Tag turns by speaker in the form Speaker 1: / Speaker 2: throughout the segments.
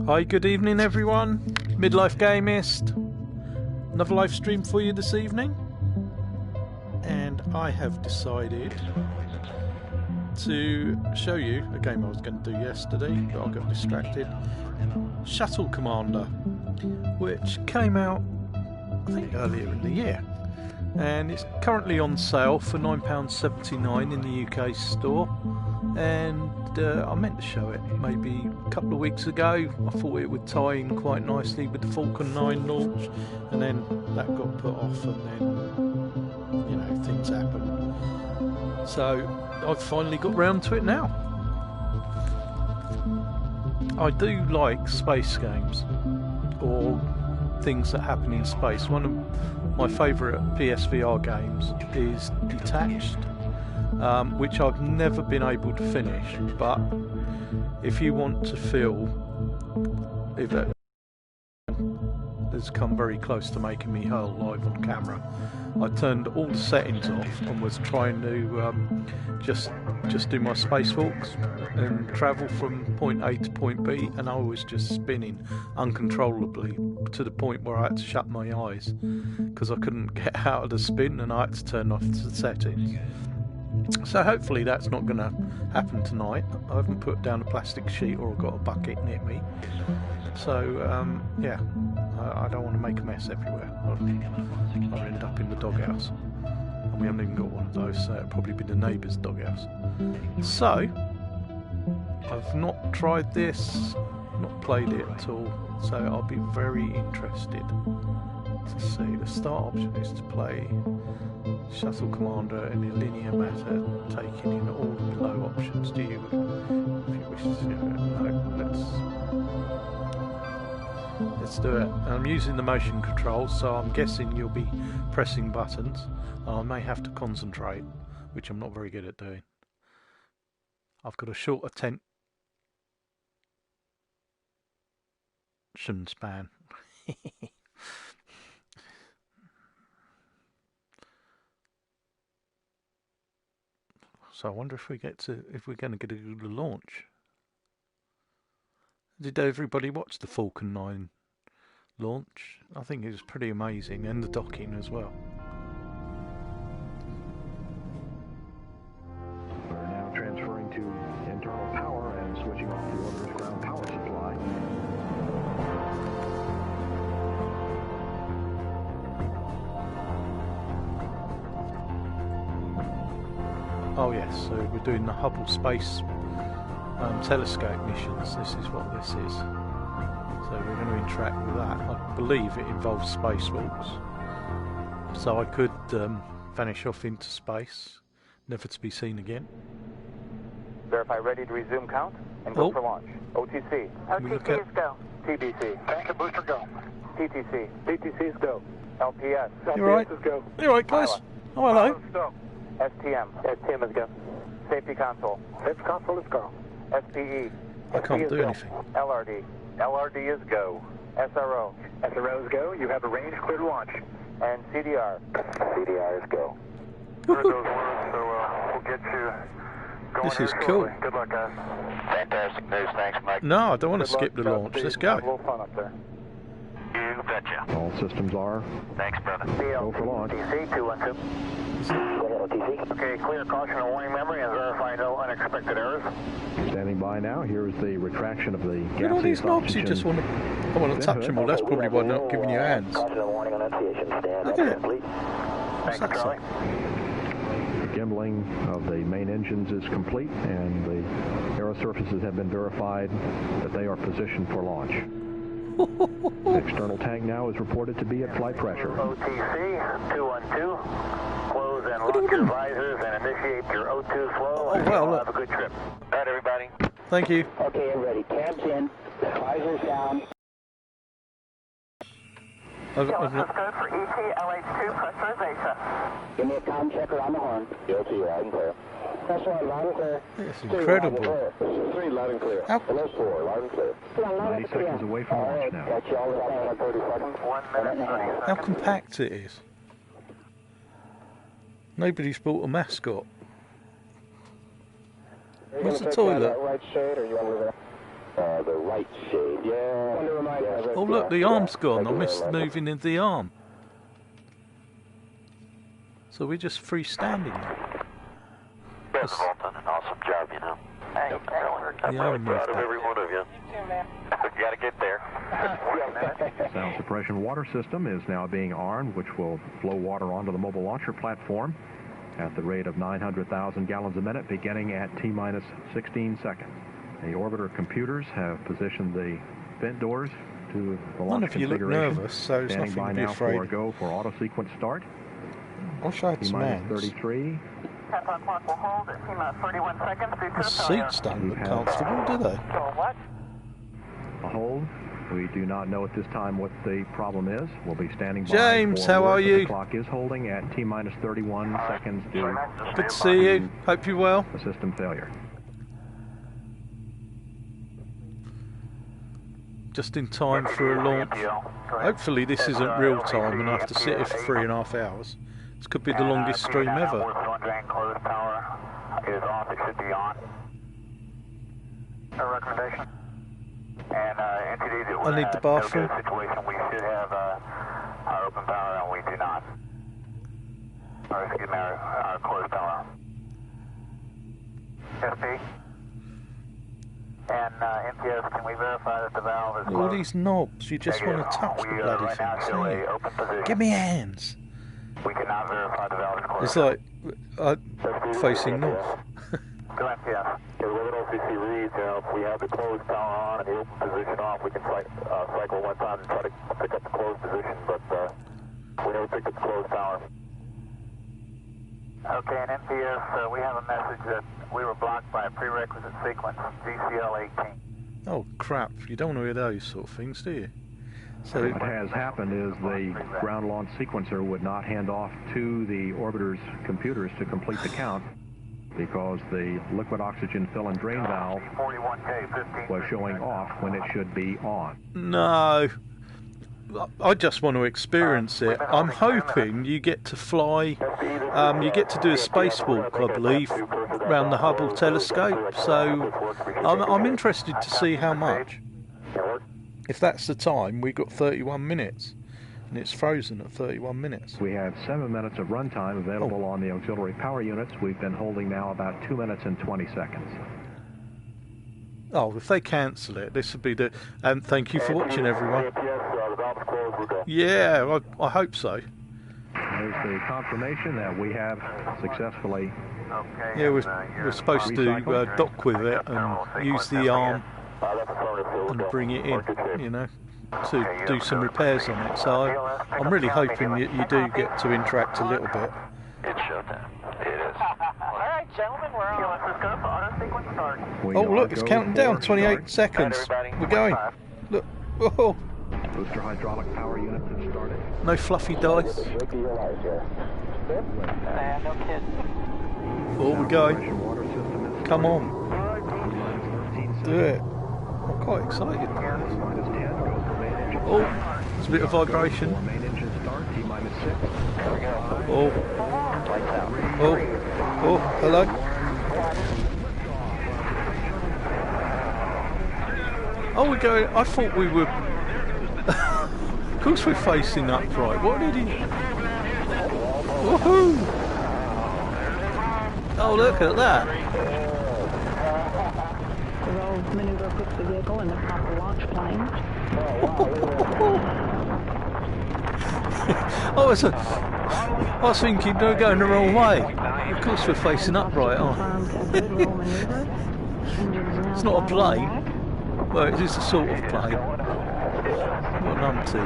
Speaker 1: Hi, good evening everyone. Midlife Game-ist. Another live stream for you this evening. And I have decided to show you a game I was going to do yesterday, but I got distracted. Shuttle Commander, which came out, I think, earlier in the year. And it's currently on sale for £9.79 in the UK store. And I meant to show it maybe a couple of weeks ago. I thought it would tie in quite nicely with the Falcon 9 launch, and then that got put off, and then, you know, things happened. So I've finally got round to it now. I do like space games, or things that happen in space. One of my favourite PSVR games is Detached, which I've never been able to finish, but if you want to feel if it has come very close to making me hurl live on camera, I turned all the settings off and was trying to just do my spacewalks and travel from point A to point B, and I was just spinning uncontrollably to the point where I had to shut my eyes because I couldn't get out of the spin, and I had to turn off the settings. So hopefully that's not going to happen tonight. I haven't put down a plastic sheet or got a bucket near me. So yeah, I don't want to make a mess everywhere. I'll end up in the doghouse. And we haven't even got one of those, so it'll probably be the neighbour's doghouse. So, I've not tried this, not played it at all, so I'll be very interested to see. The start option is to play Shuttle Commander in a linear manner, taking in all the below options. Do you, if you wish to do it? No, let's do it. I'm using the motion controls, so I'm guessing you'll be pressing buttons. I may have to concentrate, which I'm not very good at doing. I've got a short attention span. So I wonder if we're going to get a good launch. Did everybody watch the Falcon 9 launch? I think it was pretty amazing, and the docking as well.
Speaker 2: We're now transferring to internal power and switching off the orbiter's ground power supply.
Speaker 1: Oh yes, so we're doing the Hubble Space Telescope missions. This is what this is. So we're going to interact with that. I believe it involves spacewalks. So I could vanish off into space, never to be seen again.
Speaker 3: Verify ready to resume count and go for launch. OTC.
Speaker 4: OTC is go.
Speaker 3: TBC.
Speaker 4: Tank and booster go.
Speaker 3: TTC.
Speaker 4: TTC is go.
Speaker 3: LPS.
Speaker 1: You alright?
Speaker 4: LPS is go.
Speaker 1: You alright, guys? Oh, hello.
Speaker 4: Stop.
Speaker 3: STM.
Speaker 4: STM is go.
Speaker 3: Safety console.
Speaker 4: Safety console is go.
Speaker 3: SPE.
Speaker 1: I can't do anything.
Speaker 3: LRD. LRD is go. SRO.
Speaker 4: SRO is go. You have a range clear to launch.
Speaker 3: And CDR.
Speaker 4: CDR is go.
Speaker 3: Heard those words, so we'll get you going.
Speaker 1: This is cool.
Speaker 3: Good luck, guys. Fantastic news. Thanks, Mike.
Speaker 1: No, I don't want to skip the launch. Let's go.
Speaker 3: Have a little fun up there. You betcha.
Speaker 2: All systems are
Speaker 3: Thanks, brother.
Speaker 2: go for launch.
Speaker 3: TC 212. Okay, clear caution and warning memory and verify no unexpected errors.
Speaker 2: Standing by now. Here is the retraction of the
Speaker 1: Look at all these knobs. You just want to. I want to touch them all. That's probably why they're not giving you hands.
Speaker 4: Caution and warning annunciation. Stand
Speaker 1: Look at it.
Speaker 4: complete.
Speaker 3: Thanks, Charlie.
Speaker 2: Gimbling of the main engines is complete, and the aero surfaces have been verified that they are positioned for launch. The external tank now is reported to be at flight pressure.
Speaker 3: OTC 212. Close and lock your visors and initiate your O2 flow.
Speaker 1: Oh, wow, look.
Speaker 3: Have a good trip. All right, everybody.
Speaker 1: Thank you.
Speaker 4: Okay, everybody. Cabs in. Visors down.
Speaker 1: I've not.
Speaker 5: Code for ET LH2 pressurization.
Speaker 4: Give me a com checker on the horn. ET loud and clear. Pressure loud and clear.
Speaker 1: It's incredible.
Speaker 4: 3 loud and clear.
Speaker 1: How-
Speaker 4: Hello 4 loud and clear.
Speaker 2: 90 seconds away from launch now.
Speaker 4: Got you all the way in 30 seconds.
Speaker 3: 1 minute, 30 seconds.
Speaker 1: How compact it is. Nobody's bought a mascot. Where's the toilet?
Speaker 4: Right shade, or you want to leave it? The right shade. Yeah.
Speaker 1: Oh look, the arm's gone. I missed moving in the arm. So we're just freestanding now.
Speaker 3: Yes, Bolton, an awesome job, you know. Hey, I'm really proud of every one of you. You gotta get there.
Speaker 2: Sound suppression water system is now being armed, which will flow water onto the mobile launcher platform at the rate of 900,000 gallons a minute, beginning at T-minus 16 seconds. The orbiter computers have positioned the vent doors to the launch
Speaker 1: None of you look
Speaker 2: configuration.
Speaker 1: nervous, so there's
Speaker 2: Standing
Speaker 1: nothing
Speaker 2: by
Speaker 1: to be
Speaker 2: now
Speaker 1: afraid.
Speaker 2: for a go for auto sequence start.
Speaker 1: I wish I had some
Speaker 2: T-minus
Speaker 1: hands.
Speaker 2: 33.
Speaker 5: Countdown clock will hold at T-minus 31 seconds.
Speaker 1: The seats don't look comfortable, do they?
Speaker 5: So what?
Speaker 2: A hold. We do not know at this time what the problem is. We'll be standing by.
Speaker 1: James,
Speaker 2: for
Speaker 1: how
Speaker 2: word,
Speaker 1: are
Speaker 2: but
Speaker 1: you?
Speaker 2: The clock is holding at T-minus 31 seconds due
Speaker 1: Good to see you. Hope you're well.
Speaker 2: to system failure.
Speaker 1: Just in time for a launch. Hopefully this isn't real time and I have to sit here for 3.5 hours. This could be the longest stream ever.
Speaker 3: Closed power is off. It should be on. A recommendation. And entities that
Speaker 1: I need the bathroom.
Speaker 3: Situation, we should have our open power, and we do not. Or excuse me, our closed power. SP. And MPS, can we verify that the valve is
Speaker 1: All
Speaker 3: closed?
Speaker 1: these knobs, you just want to touch the bloody
Speaker 3: right now
Speaker 1: things,
Speaker 3: show
Speaker 1: don't
Speaker 3: a
Speaker 1: you?
Speaker 3: open position.
Speaker 1: Give me hands.
Speaker 3: We cannot verify the valve is closed.
Speaker 1: It's like facing north.
Speaker 3: Go MPS. The limit OCC reads, if we have the closed power on and the open position off, we can cycle one time and try to pick up the closed position, but we never picked up the closed power. Okay, and MPS, we have a message that we were blocked by a prerequisite sequence, GCL 18.
Speaker 1: Oh crap, you don't want to hear those sort of things, do you? So
Speaker 2: What has happened is the ground launch sequencer would not hand off to the orbiter's computers to complete the count because the liquid oxygen fill and drain valve
Speaker 3: 41K, 15.
Speaker 2: was showing off when it should be on.
Speaker 1: no, I just want to experience it. I'm hoping you get to fly, you get to do a spacewalk, I believe, around the Hubble telescope. So I'm interested to see how much. If that's the time, we've got 31 minutes, and it's frozen at 31 minutes.
Speaker 2: We have 7 minutes of runtime available on the auxiliary power units. We've been holding now about 2 minutes and 20 seconds.
Speaker 1: Oh, if they cancel it, this would be the... And thank you for watching, everyone. Yeah, I hope so.
Speaker 2: There's the confirmation that we have successfully.
Speaker 1: Yeah, we're supposed to dock with it and use the arm and bring it in, you know, to do some repairs on it. So I'm really hoping that you do get to interact a little bit.
Speaker 3: It's showtime. It is.
Speaker 5: All right, gentlemen, we're on. Let's go for auto sequence start.
Speaker 2: We
Speaker 1: Oh,
Speaker 2: are
Speaker 1: look, it's
Speaker 2: go
Speaker 1: counting
Speaker 2: for
Speaker 1: down, 28
Speaker 2: start.
Speaker 1: seconds. We're going. Look, oh,
Speaker 2: Booster hydraulic power units have started.
Speaker 1: no fluffy dice.
Speaker 5: No kidding.
Speaker 1: Oh, we're going.
Speaker 2: Pressure water system is
Speaker 1: Come on,
Speaker 2: T-minus 13
Speaker 1: do it. I'm quite excited.
Speaker 2: Minus 10, go for main engine.
Speaker 1: Oh, there's a bit of vibration.
Speaker 2: For main engine start, T-minus 6.
Speaker 1: Oh, oh, oh, hello. Oh, we're going. I thought we were. Of course, we're facing upright. What did he? Woohoo! Oh, look at that.
Speaker 6: The roll maneuver puts the vehicle in the proper launch plane.
Speaker 1: I was thinking they're going the wrong way. Of course, we're facing upright, aren't we? It's not a plane. Well, it is a sort of plane. Not an umpty.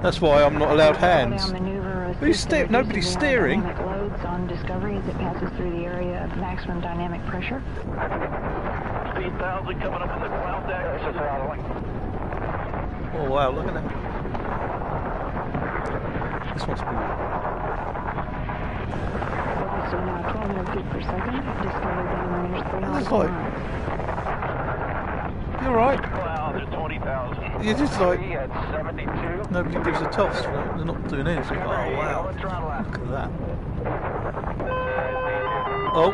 Speaker 1: That's why I'm not allowed hands. Nobody's steering.
Speaker 6: Loads on Discovery as it passes through the area of maximum dynamic pressure.
Speaker 3: Speed 1000 coming up in the cloud deck.
Speaker 1: Oh wow, look at that. This must be...
Speaker 6: So now 1200 feet per second. Discovery downrange 3
Speaker 1: That's
Speaker 6: miles.
Speaker 1: like... You're right.
Speaker 3: Cloud at 20,000.
Speaker 1: You're just like...
Speaker 3: At 72.
Speaker 1: Nobody gives a toss. They're not doing anything. Oh wow. Look at that. Oh.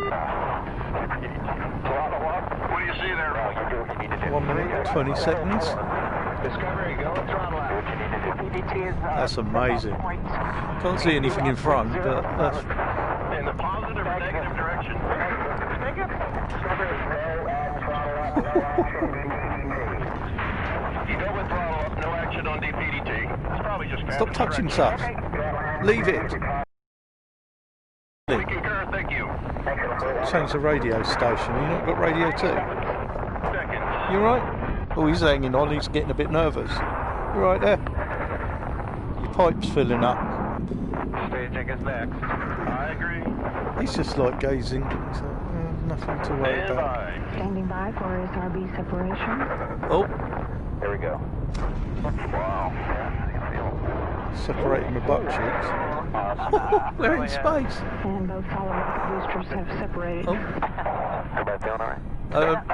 Speaker 3: What do you see there? You do what you need to do.
Speaker 1: 1 minute 20 seconds.
Speaker 7: Discovery, go and throttle out.
Speaker 1: That's amazing. Can't see anything in front, but that's...
Speaker 3: In the positive or negative direction? You go with throttle up, no action on DPDT. It's probably just
Speaker 1: Stop touching stuff. Leave it.
Speaker 3: We concur, thank you.
Speaker 1: Change the radio station. You not got radio too?
Speaker 3: Seconds.
Speaker 1: You right? Oh, he's hanging on. He's getting a bit nervous. You right there? Your pipe's filling up.
Speaker 3: Staging is next. I agree.
Speaker 1: He's just like gazing. He's like, nothing to worry about.
Speaker 6: Standing by for SRB separation.
Speaker 1: Oh,
Speaker 3: There we go. Wow.
Speaker 1: separating the butt cheeks. We're in space.
Speaker 6: And both solid rocket boosters have separated.
Speaker 1: Oh.
Speaker 3: Everybody feeling all right?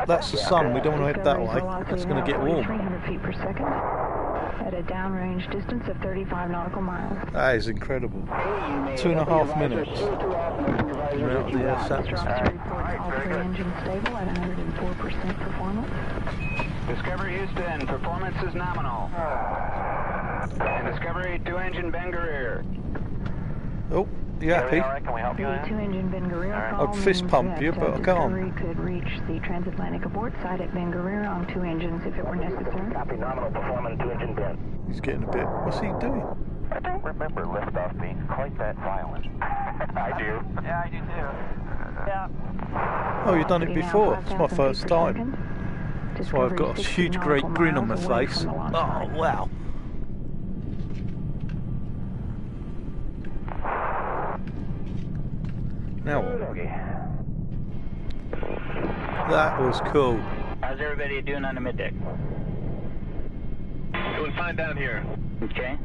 Speaker 1: That's the sun. We don't want to head that way. That's going to get warm.
Speaker 6: 300 feet per second at a downrange distance of 35 nautical miles.
Speaker 1: That is incredible. 2.5 minutes. We're out of the Earth's atmosphere.
Speaker 6: Reports all three engines stable at 104% performance.
Speaker 7: Discovery Houston, performance is nominal. And Discovery, 2-engine Ben Guerrier.
Speaker 1: Oh, you happy?
Speaker 3: Can we help you?
Speaker 6: The 2-engine Ben Guerrier call
Speaker 1: I'd fist
Speaker 6: means
Speaker 1: pump
Speaker 6: that,
Speaker 1: you, but I
Speaker 6: Discovery
Speaker 1: can't.
Speaker 6: could reach the transatlantic abort site at Ben Guerrier on 2 engines if it were necessary.
Speaker 4: Copy, nominal performance, 2-engine Ben.
Speaker 1: He's getting a bit... What's he doing?
Speaker 3: I don't remember liftoff being quite that violent. I do. Yeah, I do too. Yeah.
Speaker 1: Oh, you've done it
Speaker 6: Speeding
Speaker 1: before.
Speaker 6: out
Speaker 1: It's my
Speaker 6: 5,000
Speaker 1: first
Speaker 6: feet per
Speaker 1: time.
Speaker 6: second.
Speaker 1: That's why I've got a
Speaker 6: Discovery
Speaker 1: huge,
Speaker 6: 60
Speaker 1: great
Speaker 6: nautical
Speaker 1: grin on my
Speaker 6: miles away
Speaker 1: face.
Speaker 6: from the launch
Speaker 1: Oh,
Speaker 6: site.
Speaker 1: wow. Now what? That was cool.
Speaker 8: How's everybody doing on the middeck?
Speaker 3: Doing fine down here.
Speaker 8: Okay.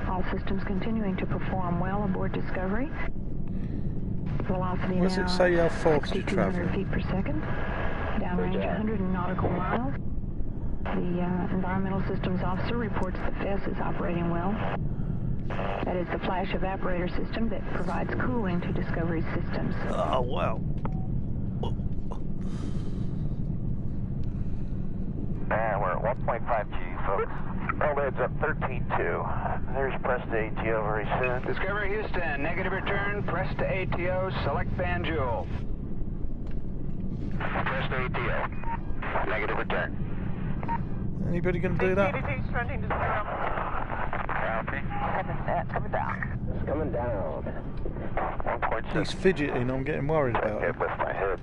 Speaker 6: All systems continuing to perform well aboard Discovery. Velocity
Speaker 1: What's
Speaker 6: now
Speaker 1: it say how fast you're
Speaker 6: 6,200
Speaker 1: travelling?
Speaker 6: feet per second. Downrange 100 nautical miles. The environmental systems officer reports the FES is operating well. That is the flash evaporator system that provides cooling to Discovery's systems.
Speaker 1: Oh, wow.
Speaker 3: And we're at 1.5 G, folks. Roll heads up 13.2. There's press to ATO very soon.
Speaker 7: Discovery Houston, negative return, press to ATO, select Banjul.
Speaker 3: Press to ATO. Negative return.
Speaker 1: Anybody going to do that?
Speaker 5: DPDT's trending to 0.
Speaker 3: Copy.
Speaker 5: Coming down.
Speaker 4: It's coming down.
Speaker 3: 1.6.
Speaker 1: He's fidgeting. I'm getting worried about
Speaker 3: Can't
Speaker 1: him.
Speaker 3: lift my head.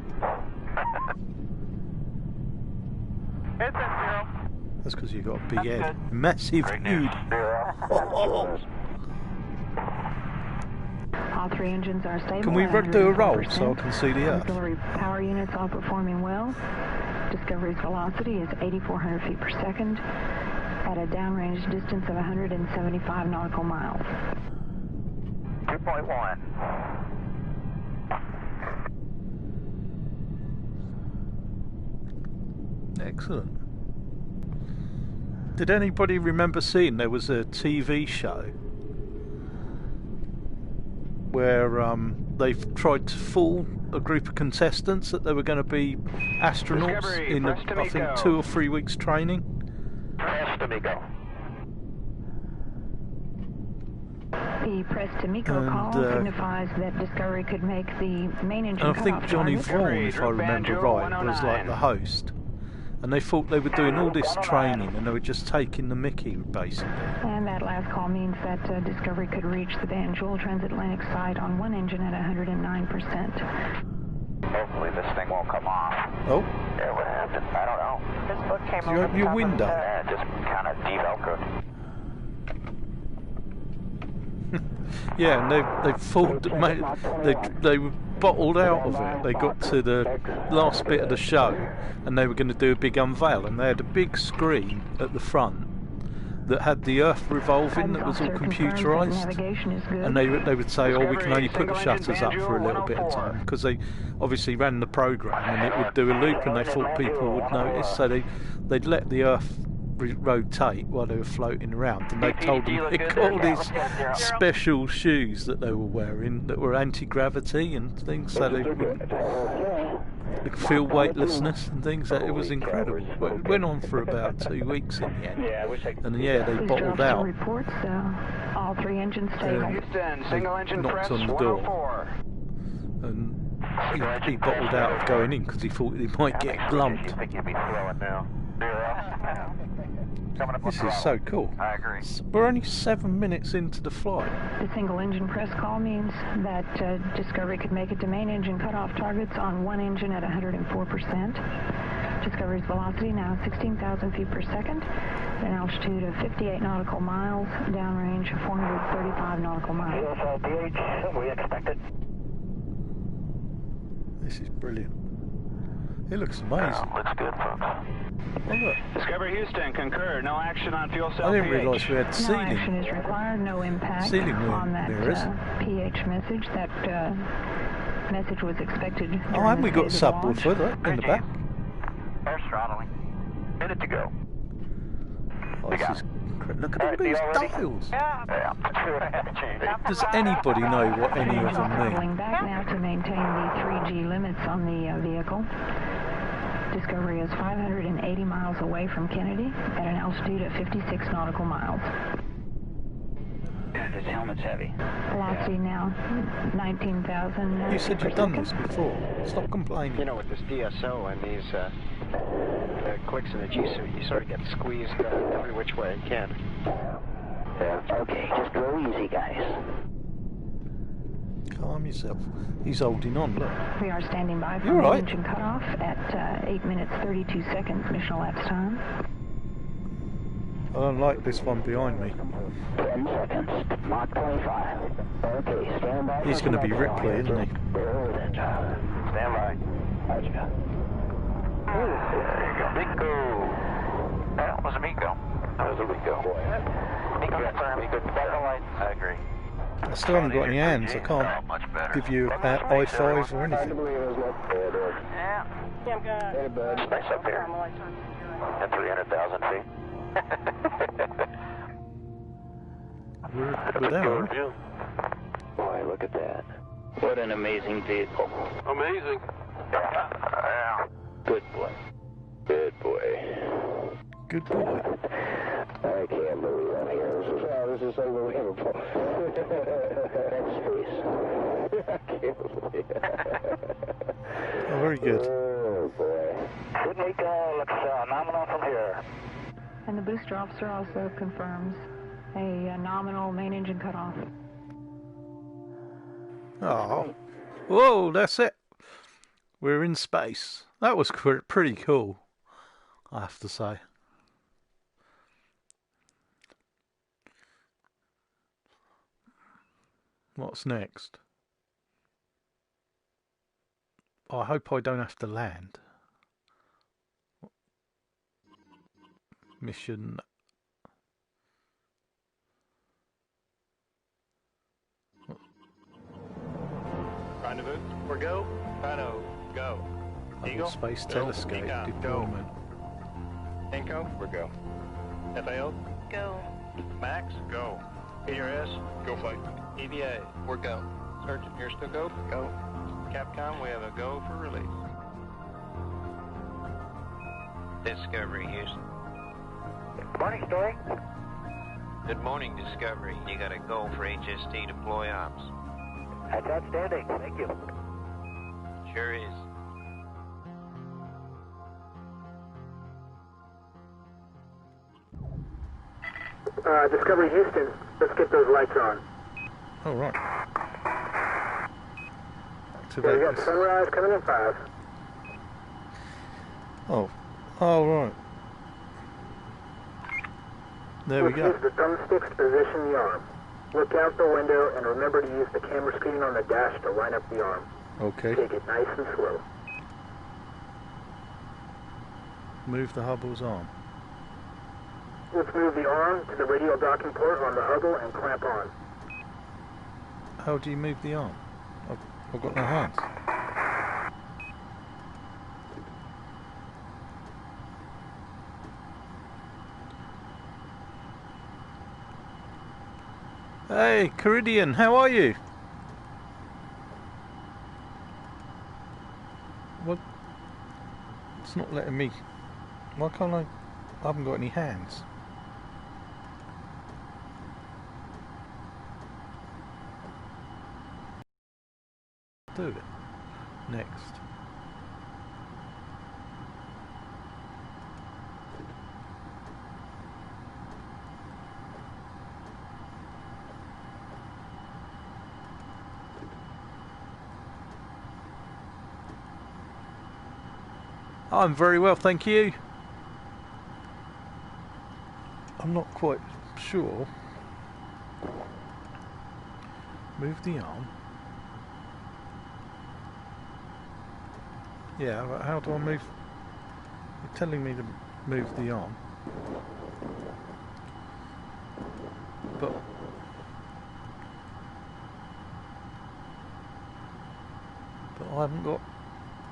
Speaker 5: It's at 0.
Speaker 1: That's because you've got a big
Speaker 5: That's
Speaker 1: head.
Speaker 5: good.
Speaker 1: Massive
Speaker 3: Great news.
Speaker 1: head.
Speaker 3: Zero.
Speaker 6: All 3 engines are stable.
Speaker 1: Can we
Speaker 6: at
Speaker 1: do a roll
Speaker 6: 104%.
Speaker 1: so I can see the Earth?
Speaker 6: Auxiliary power units all performing well. Discovery's velocity is 8,400 feet per second at a downrange distance of 175 nautical miles.
Speaker 3: 2.1.
Speaker 1: Excellent. Did anybody remember seeing there was a TV show where they've tried to fool a group of contestants that they were going to be astronauts
Speaker 7: Discovery,
Speaker 1: in, I think, 2 or 3 weeks training?
Speaker 3: Press to Migo.
Speaker 6: The press to MECO
Speaker 1: And,
Speaker 6: call signifies that Discovery could make the main engine
Speaker 1: And I think
Speaker 6: cutoff
Speaker 1: Johnny
Speaker 6: target.
Speaker 1: Vaughan, if I remember right, was like the host. And they thought they were doing all this training and they were just taking the mickey, basically.
Speaker 6: And that last call means that Discovery could reach the Banjul transatlantic site on 1 engine at 109%.
Speaker 3: Hopefully this thing won't come off.
Speaker 1: Oh,
Speaker 3: Yeah, what happened? I don't know.
Speaker 5: This book came
Speaker 1: do you
Speaker 5: over
Speaker 1: open
Speaker 5: the
Speaker 1: your
Speaker 5: top of
Speaker 1: window?
Speaker 5: the
Speaker 3: Yeah, it just kind of de-velcroed.
Speaker 1: Yeah, and they thought, they were bottled out of it. They got to the last bit of the show and they were going to do a big unveil, and they had a big screen at the front that had the Earth revolving, that was all computerised,
Speaker 6: Navigation is good.
Speaker 1: and they would say, oh, we can only put the shutters up for a little bit of time, because they obviously ran the program and it would do a loop and they thought people would notice, so they'd let the Earth rotate while they were floating around, and they told them they got all these special shoes that they were wearing that were anti-gravity and things, so they could feel weightlessness and things. It was incredible. But it went on for about 2 weeks in the end. And yeah, they bottled out.
Speaker 6: Reports, all 3 engines stable.
Speaker 7: Houston, single engine press
Speaker 1: knocked on the door.
Speaker 7: 104.
Speaker 1: And he bottled out of going in because he thought he might get glumped.
Speaker 3: You think you'd be slowing now?
Speaker 1: This is so cool.
Speaker 3: I agree.
Speaker 1: We're only 7 minutes into the flight.
Speaker 6: The single engine press call means that Discovery could make it to main engine cutoff targets on 1 engine at 104%. Discovery's velocity now 16,000 feet per second, an altitude of 58 nautical miles, downrange 435 nautical miles.
Speaker 3: PH, we expected.
Speaker 1: This is brilliant. It looks amazing.
Speaker 3: Looks good, folks.
Speaker 1: Oh, look.
Speaker 7: Discovery Houston, concur. No action on fuel cell
Speaker 1: I didn't
Speaker 7: pH.
Speaker 1: realise we had
Speaker 6: No
Speaker 1: ceiling.
Speaker 6: action is required, no impact
Speaker 1: Ceiling
Speaker 6: on that
Speaker 1: mirrors.
Speaker 6: pH message. That message was expected.
Speaker 1: Oh, and we got a subwoofer in the back.
Speaker 3: Air throttling. Minute to go.
Speaker 1: Oh, this is look at all these dials.
Speaker 3: Yeah.
Speaker 1: Does anybody know what any of them
Speaker 6: Throttling
Speaker 1: mean?
Speaker 6: back now to maintain the 3G limits on the vehicle. Discovery is 580 miles away from Kennedy at an altitude of 56 nautical miles.
Speaker 8: This helmet's heavy.
Speaker 6: Velocity now 19,000.
Speaker 1: You said you've done this before. Stop complaining.
Speaker 9: You know, with this DSO and these clicks in the G suite, you sort of get squeezed every which way you can.
Speaker 4: Yeah. Okay, just go easy, guys.
Speaker 1: Calm yourself. He's holding on, look.
Speaker 6: We are standing by for
Speaker 1: You're right.
Speaker 6: engine cutoff at 8 minutes 32 seconds mission elapsed time.
Speaker 1: I don't like this one behind me.
Speaker 4: 10 seconds. Mach 25. Okay, stand by.
Speaker 1: He's going to be Ripley, isn't he?
Speaker 4: Stand
Speaker 3: by.
Speaker 4: Gotcha.
Speaker 3: There you go. Bingo. That was a Miko. That was a Miko. Miko, that's our Miko. I agree.
Speaker 1: I still haven't got any hands. I can't give you a high five or anything.
Speaker 3: Yeah. It's nice up here. At 300,000 feet.
Speaker 1: We're there.
Speaker 4: Boy, look at that.
Speaker 8: What an amazing vehicle.
Speaker 3: Amazing. Yeah.
Speaker 8: Good boy.
Speaker 4: Good boy.
Speaker 1: Good boy.
Speaker 4: I can't believe I'm here. This is unbelievable. That's space. I can't believe it.
Speaker 1: Oh, very good.
Speaker 4: Oh, boy.
Speaker 3: Good Miko. Looks nominal from here.
Speaker 6: And the booster officer also confirms a nominal main engine cutoff.
Speaker 1: Oh. Whoa, that's it. We're in space. That was pretty cool, I have to say. What's next? I hope I don't have to land. Mission.
Speaker 9: Rendezvous. We're go. Rhino, go.
Speaker 1: Hubble Space Telescope deployment.
Speaker 9: Inco, we're go. FAO,
Speaker 5: Go.
Speaker 9: Max, go. PRS, go flight. EVA, we're go. Sergeant, you're still go? Go. Capcom, we have a go for release.
Speaker 8: Discovery, Houston.
Speaker 3: Morning, Story.
Speaker 8: Good morning, Discovery. You got a go for HST deploy ops.
Speaker 3: That's outstanding. Thank you.
Speaker 8: Sure is.
Speaker 10: Discovery Houston, let's get those lights on.
Speaker 1: Oh, right.
Speaker 10: Yeah, we got sunrise coming in 5.
Speaker 1: Oh, right. There we go.
Speaker 10: Use the thumbsticks to position the arm. Look out the window and remember to use the camera screen on the dash to line up the arm.
Speaker 1: Okay.
Speaker 10: Take it nice and slow.
Speaker 1: Move the Hubble's arm.
Speaker 10: Let's move the arm to the radial docking port on the Hubble and clamp on.
Speaker 1: How do you move the arm? I've got no hands. Hey, Caridian, how are you? What? It's not letting me. Why can't I haven't got any hands. Do it. Next. I'm very well, thank you. I'm not quite sure. Move the arm. Yeah, but how do I move? You're telling me to move the arm. But I haven't got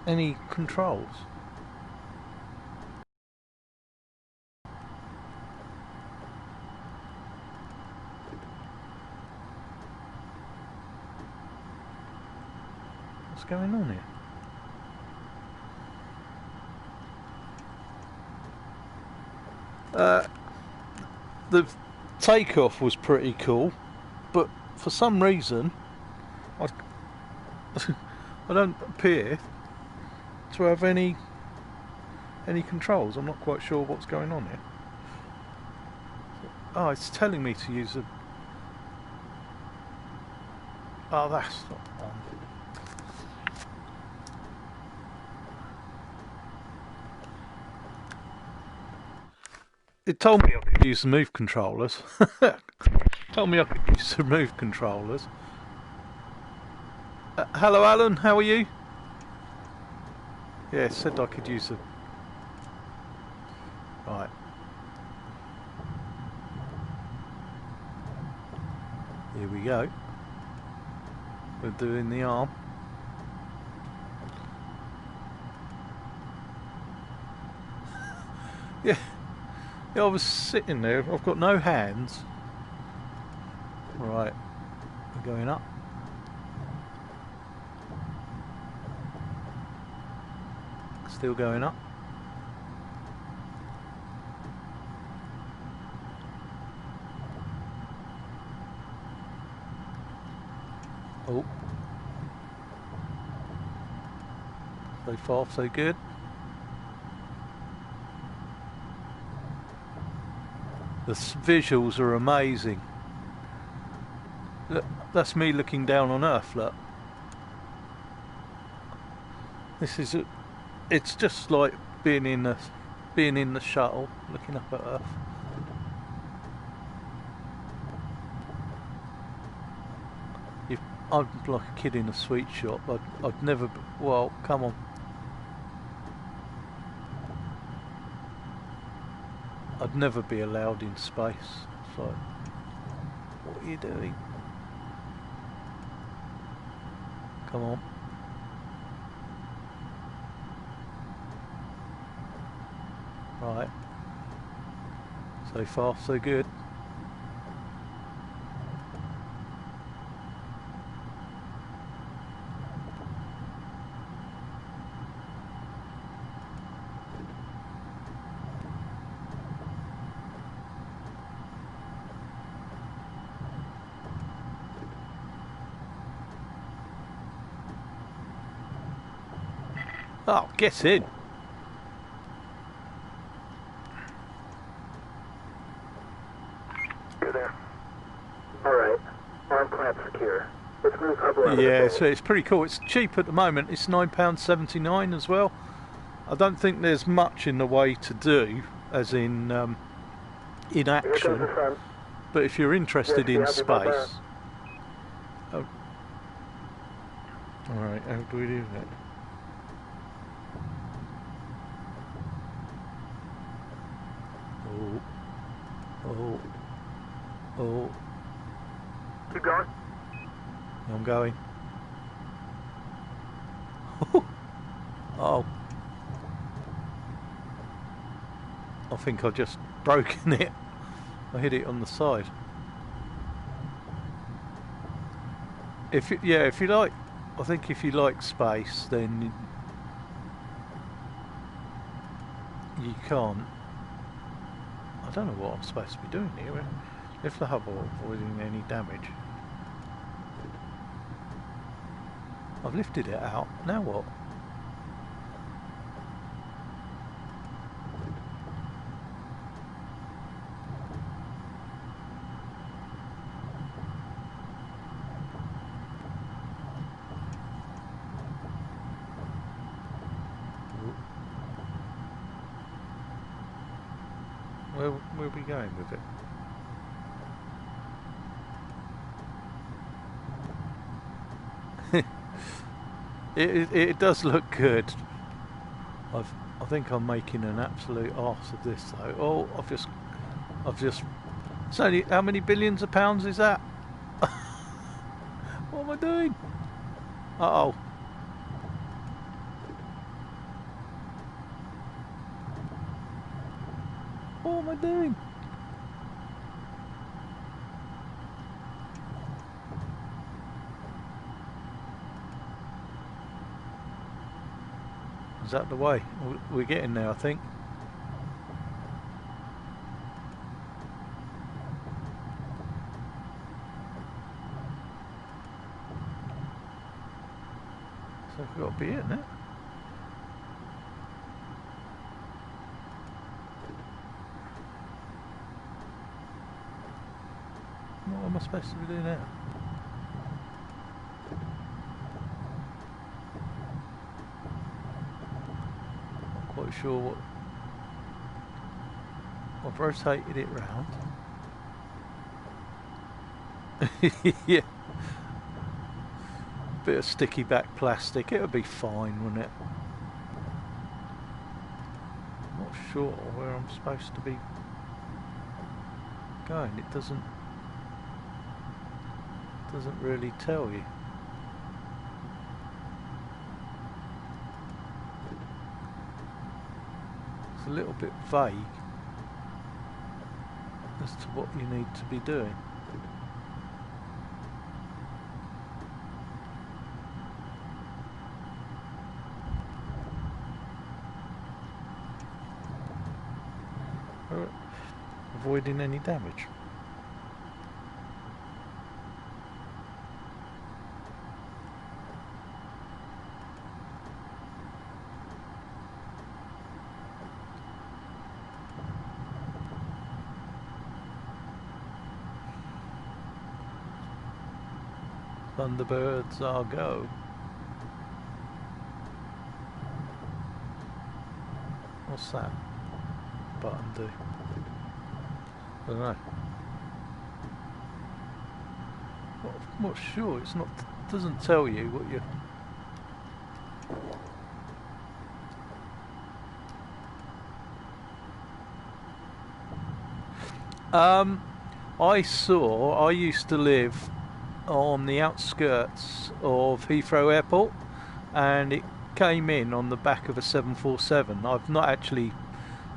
Speaker 1: any controls. What's going on here? The takeoff was pretty cool, but for some reason I don't appear to have any controls. I'm not quite sure what's going on here. Oh, it's telling me to use a... Oh, that's not on. It told me I could use the move controllers. Told me I could use the move controllers. Hello, Alan. How are you? Yeah, it said I could use the... Right. Here we go. We're doing the arm. Yeah. Yeah, I was sitting there, I've got no hands. Right, we're going up. Still going up. Oh. So far, so good. The visuals are amazing. Look, that's me looking down on Earth, look. This is it's just like being in the shuttle, looking up at Earth. I'm like a kid in a sweet shop. I'd never... Well, come on. I'd never be allowed in space. It's like, what are you doing? Come on. Right. So far, so good. Oh, get in.
Speaker 10: You're there. Alright. Arm clamp secure. Let's move hub around.
Speaker 1: Yeah, so it's pretty cool. It's cheap at the moment. It's £9.79 as well. I don't think there's much in the way to do, as in action. But if you're interested in space... Oh. Alright, how do we do that? Oh. Oh.
Speaker 10: Keep going.
Speaker 1: I'm going. Oh. I think I've just broken it. I hit it on the side. if you like, I think if you like space, then you can't. I don't know what I'm supposed to be doing here. Lift the Hubble, avoiding any damage. I've lifted it out. Now what? Where are we going with it? It does look good. I think I'm making an absolute arse of this though. Oh, I've just. It's only, how many billions of pounds is that? What am I doing? Uh-oh. What am I doing? Is that the way? We're getting there, I think. So we've got to be in it. What am I supposed to be doing now? Not quite sure what. I've rotated it round. Yeah. Bit of sticky back plastic, it would be fine, wouldn't it? I'm not sure where I'm supposed to be going. It doesn't really tell you. It's a little bit vague as to what you need to be doing. Avoiding any damage. Thunderbirds are go. What's that button do? I don't know. I'm not sure. It's not. Doesn't tell you what you. I used to live on the outskirts of Heathrow Airport, and it came in on the back of a 747. I've not actually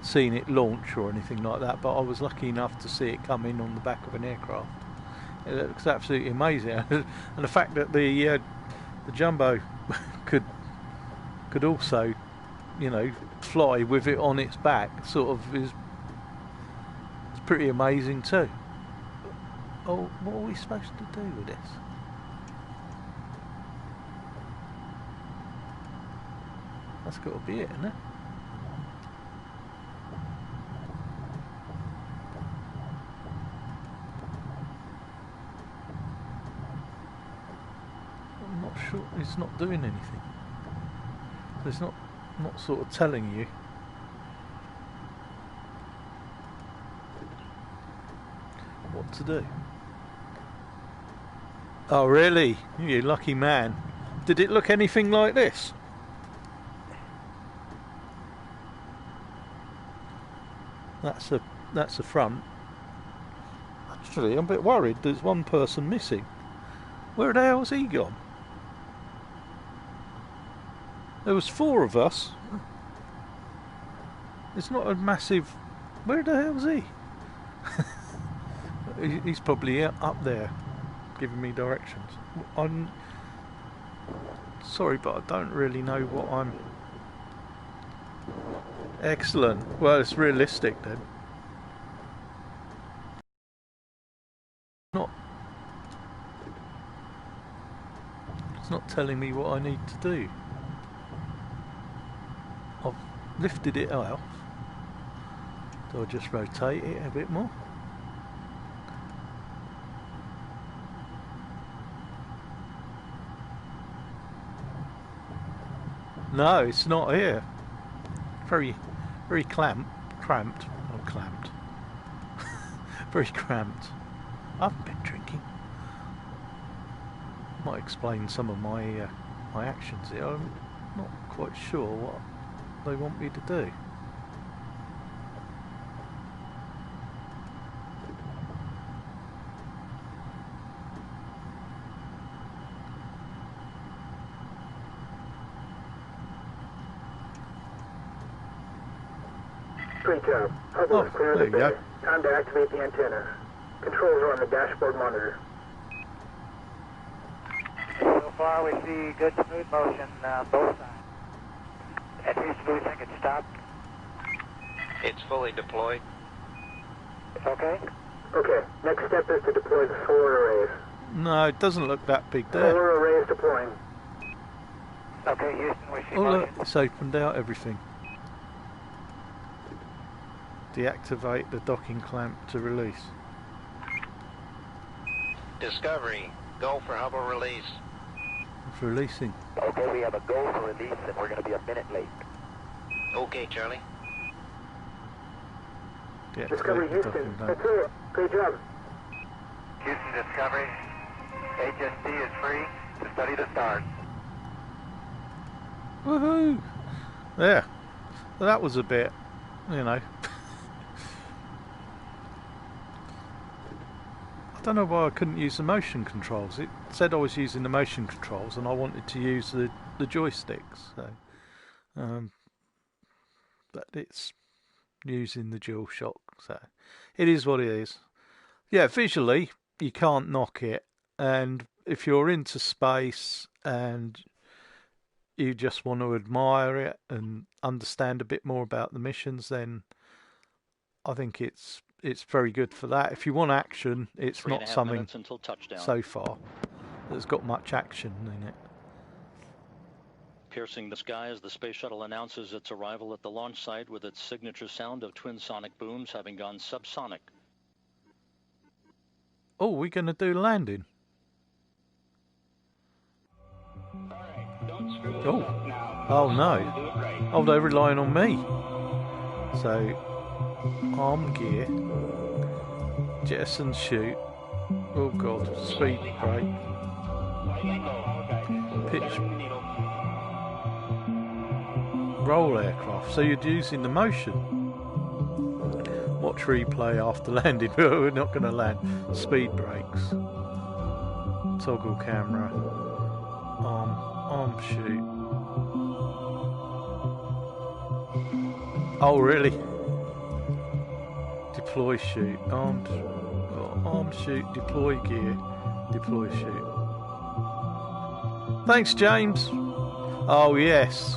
Speaker 1: seen it launch or anything like that, but I was lucky enough to see it come in on the back of an aircraft. It looks absolutely amazing, and the fact that the jumbo could also, you know, fly with it on its back, sort of is pretty amazing too. Oh, what are we supposed to do with this? That's got to be it, isn't it? I'm not sure. It's not doing anything. It's not sort of telling you. What to do. Oh really? You lucky man. Did it look anything like this? That's the front. Actually, I'm a bit worried. There's one person missing. Where the hell's he gone? There was 4 of us. It's not a massive. Where the hell's he? He's probably up there, giving me directions. I'm sorry, but I don't really know what I'm... Excellent. Well, it's realistic then. It's not telling me what I need to do. I've lifted it out. Do I just rotate it a bit more? No, it's not here. Very cramped. Not clamped. Very cramped. I haven't been drinking. Might explain some of my my actions here. I'm not quite sure what they want me to do.
Speaker 10: Great job. Hubble is clear of the bay. Time to activate the antenna. Controls are on the dashboard monitor.
Speaker 5: So far we see good smooth motion both sides. At least we think it's stopped.
Speaker 8: It's fully deployed.
Speaker 5: Okay.
Speaker 10: Okay, next step is to deploy the solar arrays.
Speaker 1: No, it doesn't look that big there.
Speaker 10: Solar arrays deploying.
Speaker 5: Okay, Houston, we see
Speaker 1: Oh
Speaker 5: motion.
Speaker 1: look, it's opened out everything. Deactivate the docking clamp to release.
Speaker 8: Discovery, go for Hubble release.
Speaker 1: It's releasing.
Speaker 5: Okay, we have a go for release and we're going to be a minute late.
Speaker 8: Okay, Charlie.
Speaker 10: Discovery
Speaker 1: Deactivate the
Speaker 10: Houston,
Speaker 1: docking
Speaker 10: that's
Speaker 1: clamp.
Speaker 10: it. Great job.
Speaker 5: Houston Discovery, HST is free to study the stars.
Speaker 1: Woohoo! There. Well, that was a bit, you know. I don't know why I couldn't use the motion controls. It said I was using the motion controls and I wanted to use the joysticks. So, but it's using the DualShock. So it is what it is. Yeah, visually you can't knock it. And if you're into space and you just want to admire it and understand a bit more about the missions, then I think it's very good for that. If you want action, it's not something so far that's got much action in it.
Speaker 11: Piercing the sky as the space shuttle announces its arrival at the launch site with its signature sound of twin sonic booms having gone subsonic.
Speaker 1: Oh, we're going to do landing. Oh no. Oh, they're relying on me. So, arm gear, jettison chute. Oh god, speed brake, pitch, roll aircraft. So you're using the motion. Watch replay after landing. We're not going to land. Speed brakes, toggle camera, arm chute. Oh really? Deploy chute, arm chute, deploy gear, deploy chute. Thanks, James. Oh yes,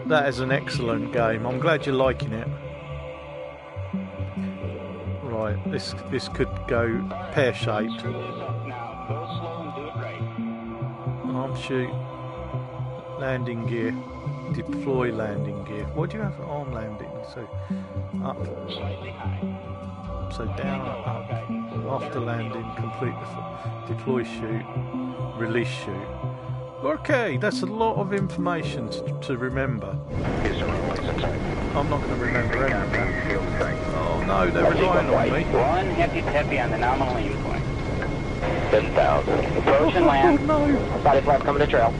Speaker 1: that is an excellent game. I'm glad you're liking it. Right, this could go pear-shaped. Arm chute, landing gear, deploy landing gear. Why do you have arm landing? So up, so down, up. After landing, complete the deploy chute, release chute. Okay, that's a lot of information to remember. I'm not going to remember any of that. Oh no, they're relying on me.
Speaker 5: One heavy on the nominal aim point. 10,000. Approach and land.
Speaker 1: Oh no.
Speaker 5: Body flap coming to trail.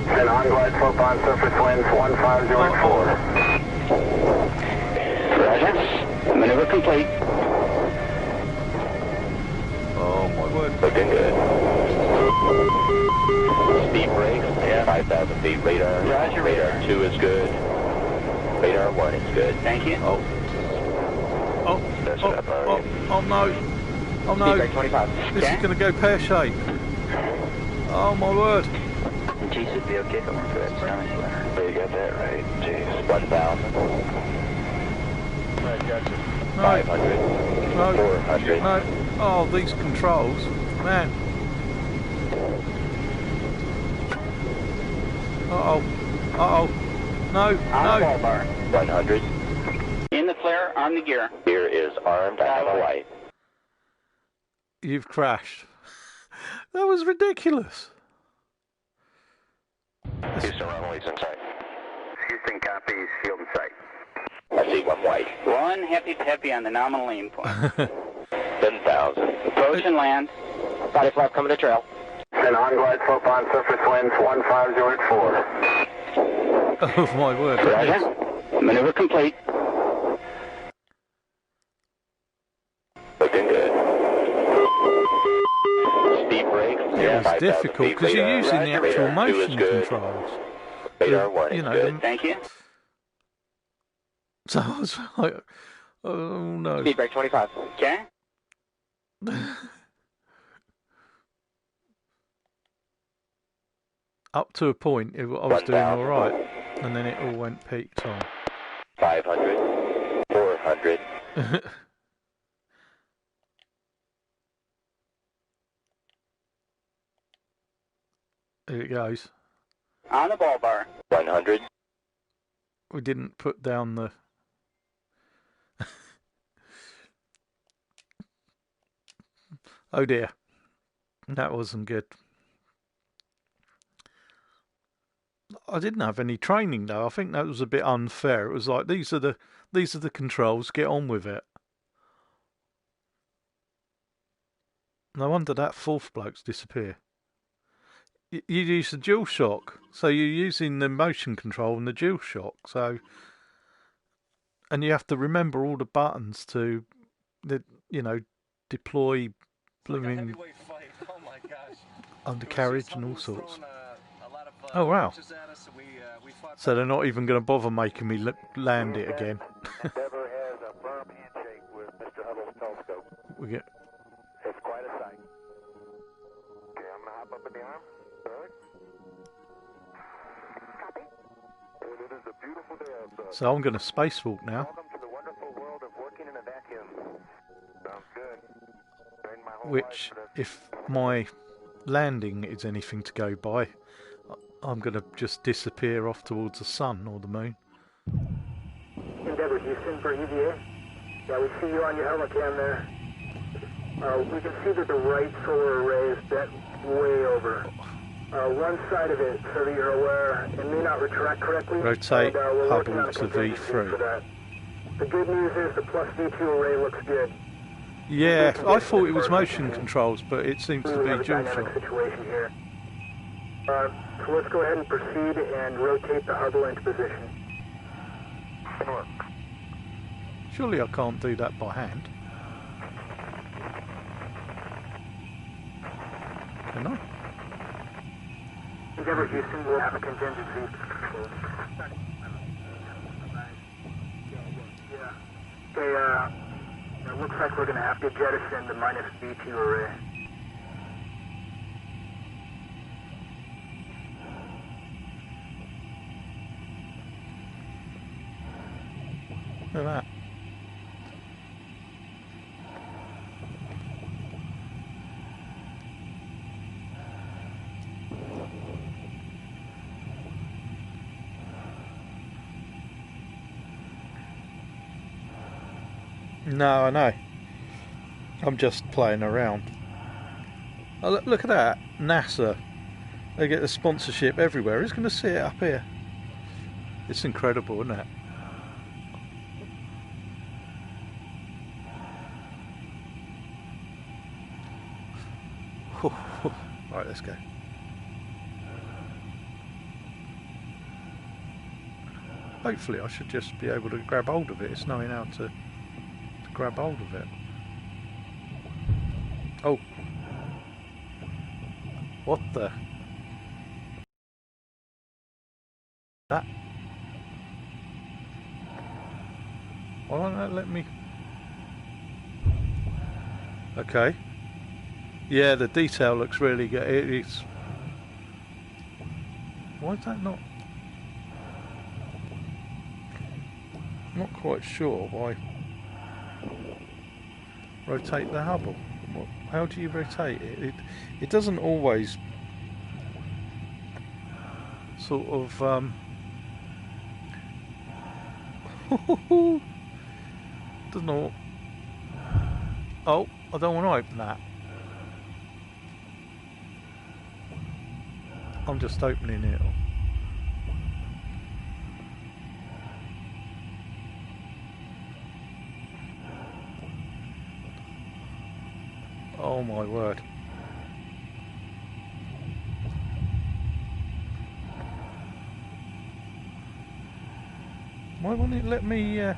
Speaker 10: And on glide slope on surface winds 150 at 4.
Speaker 5: Roger. Maneuver complete.
Speaker 1: Oh my word.
Speaker 5: Looking good. Speed brakes, yeah. 5,000 feet radar. Roger. Radar 2 is good. Radar 1 is good. Thank you.
Speaker 1: Oh no. Oh no!
Speaker 12: Speed brake 25.
Speaker 1: This is going to go pear-shaped. Oh my word!
Speaker 12: G should be okay going for that sound slider.
Speaker 4: You got that right. Jeez. 1,000.
Speaker 12: Right, gotcha.
Speaker 1: No.
Speaker 4: 500.
Speaker 1: No.
Speaker 4: 400.
Speaker 1: No. Oh, these controls, man. Uh-oh. Uh-oh. No,
Speaker 12: On
Speaker 1: no.
Speaker 12: the ball bar.
Speaker 4: 100.
Speaker 12: In the flare, arm the gear.
Speaker 4: Gear is armed. I have a light.
Speaker 1: You've crashed. That was ridiculous.
Speaker 4: Houston, runways in sight.
Speaker 3: Houston copies, field in sight.
Speaker 4: I see one white.
Speaker 12: One heavy on the nominal aim point.
Speaker 4: 10,000.
Speaker 12: Approach and land. Body flap coming to trail.
Speaker 3: And on glide slope on surface winds 15084.
Speaker 1: Oh my word.
Speaker 12: Roger. Maneuver complete.
Speaker 4: Looking good. Speed brake.
Speaker 1: It was difficult because you're using the actual motion controls.
Speaker 4: Radar 1 is good.
Speaker 12: Thank you.
Speaker 1: So I was like, oh no.
Speaker 12: Speed brake 25. Okay.
Speaker 1: Up to a point, I was doing all right, and then it all went peaked on.
Speaker 4: 500. 400.
Speaker 1: Here it goes.
Speaker 12: On the ball bar.
Speaker 4: 100.
Speaker 1: We didn't put down the... Oh dear. That wasn't good. I didn't have any training though. I think that was a bit unfair. It was like these are the controls, get on with it. No wonder that fourth bloke's disappear. You use the dual shock, so you're using the motion control and the dual shock, so and you have to remember all the buttons to deploy blooming undercarriage and all sorts. Oh wow. So they're not even going to bother making me land it again.
Speaker 3: Endeavour has a firm handshake with Mr. Huddle's telescope.
Speaker 1: We get...
Speaker 3: It's quite a sight. Okay, I'm going to hop up in the arm. Alright. Copy. And it is a beautiful day outside.
Speaker 1: So I'm going to spacewalk now.
Speaker 3: Welcome to the wonderful world of working in a vacuum. Sounds good. Trained my whole
Speaker 1: Which,
Speaker 3: life for this.
Speaker 1: if my landing is anything to go by, I'm going to just disappear off towards the sun or the moon.
Speaker 10: Endeavour Houston for EVA. Yeah, we see you on your helicam there. We can see that the right solar array is bent way over. One side of it, so that you're aware, it may not retract correctly.
Speaker 1: Rotate
Speaker 10: we're working on
Speaker 1: Hubble
Speaker 10: a
Speaker 1: to
Speaker 10: contingency
Speaker 1: V3.
Speaker 10: for that. The good news is the plus V2 array looks good.
Speaker 1: Yeah, I thought it was motion controls, but it seems to
Speaker 10: We have
Speaker 1: be
Speaker 10: a
Speaker 1: dual
Speaker 10: dynamic
Speaker 1: shock.
Speaker 10: situation here. So let's go ahead and proceed and rotate the Hubble into position. Good work.
Speaker 1: Surely I can't do that by hand. Can I?
Speaker 10: Endeavour Houston will have a contingency. Okay, it looks like we're going to have to jettison the minus V2 array.
Speaker 1: Look at that. No, I know. I'm just playing around. Oh, look at that. NASA. They get the sponsorship everywhere. Who's going to see it up here? It's incredible, isn't it? Right, let's go. Hopefully I should just be able to grab hold of it. It's knowing how to grab hold of it. Oh. What the? That? Why won't that let me? Okay. Yeah, the detail looks really good. It's... Why is that not... Not quite sure why. Rotate the Hubble. How do you rotate it? It doesn't always sort of doesn't know. Oh, I don't want to open that. I'm just opening it. Oh my word. Why won't it let me is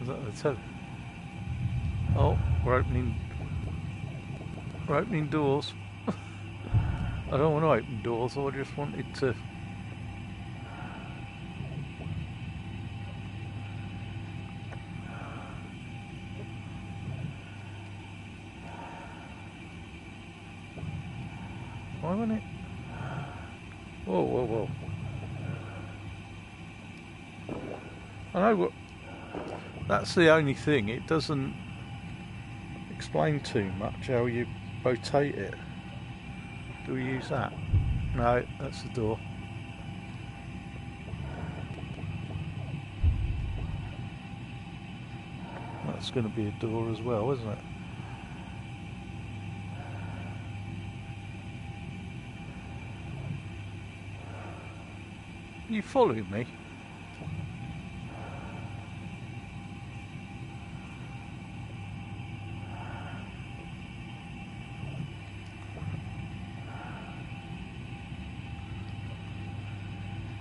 Speaker 1: that the tell? Oh, we're opening doors. I don't want to open doors, I just wanted to. Why won't it? Whoa, whoa, whoa. I know what. That's the only thing. It doesn't explain too much how you rotate it. Do we use that? No, that's the door. That's going to be a door as well, isn't it? You following me?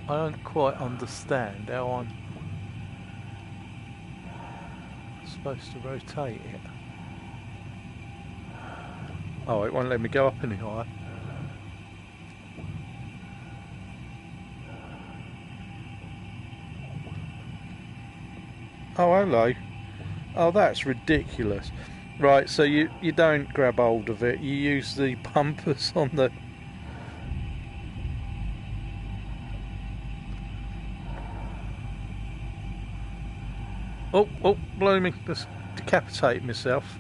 Speaker 1: I don't quite understand how I'm supposed to rotate it. Oh, it won't let me go up any higher. Oh, hello. Oh, that's ridiculous. Right, so you don't grab hold of it, you use the bumpers on the... Oh, blow me, just decapitate myself.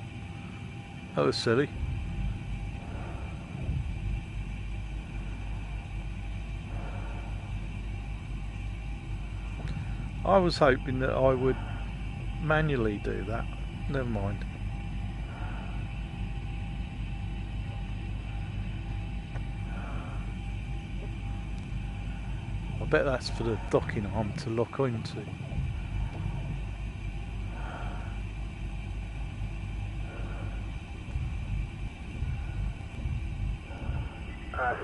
Speaker 1: That was silly. I was hoping that I would manually do that. Never mind. I bet that's for the docking arm to lock into.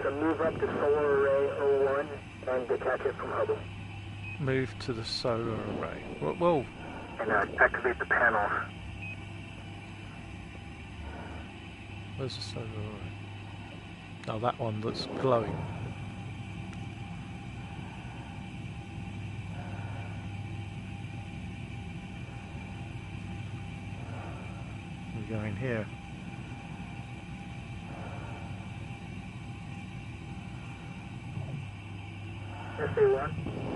Speaker 10: So move up to solar array 01 and detach it from Hubble.
Speaker 1: Move to the solar array. Whoa.
Speaker 10: And activate the panels.
Speaker 1: Where's the solar array? Oh, that one that's glowing. We go in here.
Speaker 10: SA1,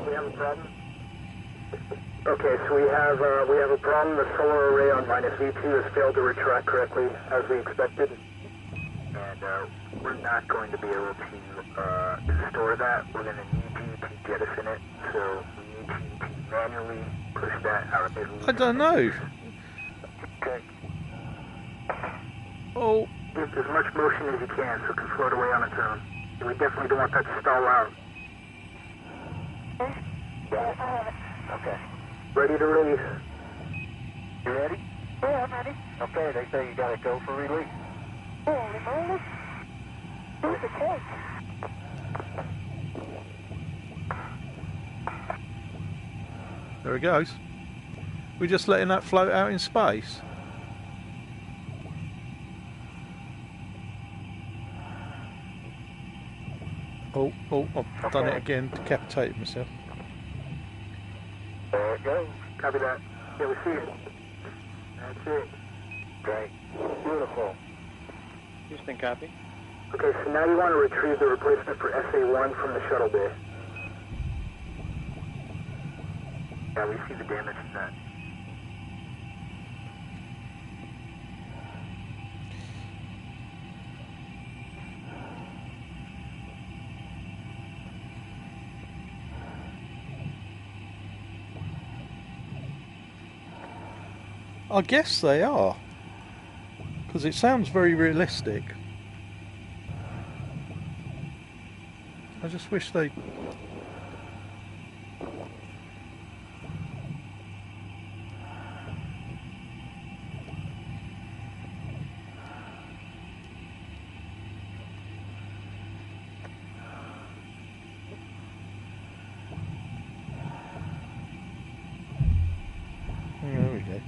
Speaker 10: we have a problem. Okay, so we have a problem. The solar array on -V2 has failed to retract correctly as we expected, and we're not going to be able to store that. We're going to need you to jettison it, so we need you to manually push that out of it.
Speaker 1: I don't know.
Speaker 10: Okay.
Speaker 1: Oh.
Speaker 10: Give as much motion as you can so it can float away on its own. We definitely don't want that to stall out.
Speaker 5: Yeah. Okay.
Speaker 10: Ready to release.
Speaker 5: You ready? Yeah, I'm ready. Okay, they say you gotta go for release. Holy moly. Who's the case?
Speaker 1: There it goes. We're just letting that float out in space. Oh, I've done it again, decapitated myself.
Speaker 5: There it
Speaker 10: go. Copy that. Yeah, we see it. That's it.
Speaker 9: Great. Beautiful. Houston, copy.
Speaker 10: Okay, so now you want to retrieve the replacement for SA-1 from the shuttle bay. Yeah, we see the damage in that.
Speaker 1: I guess they are, because it sounds very realistic. I just wish they... There we go.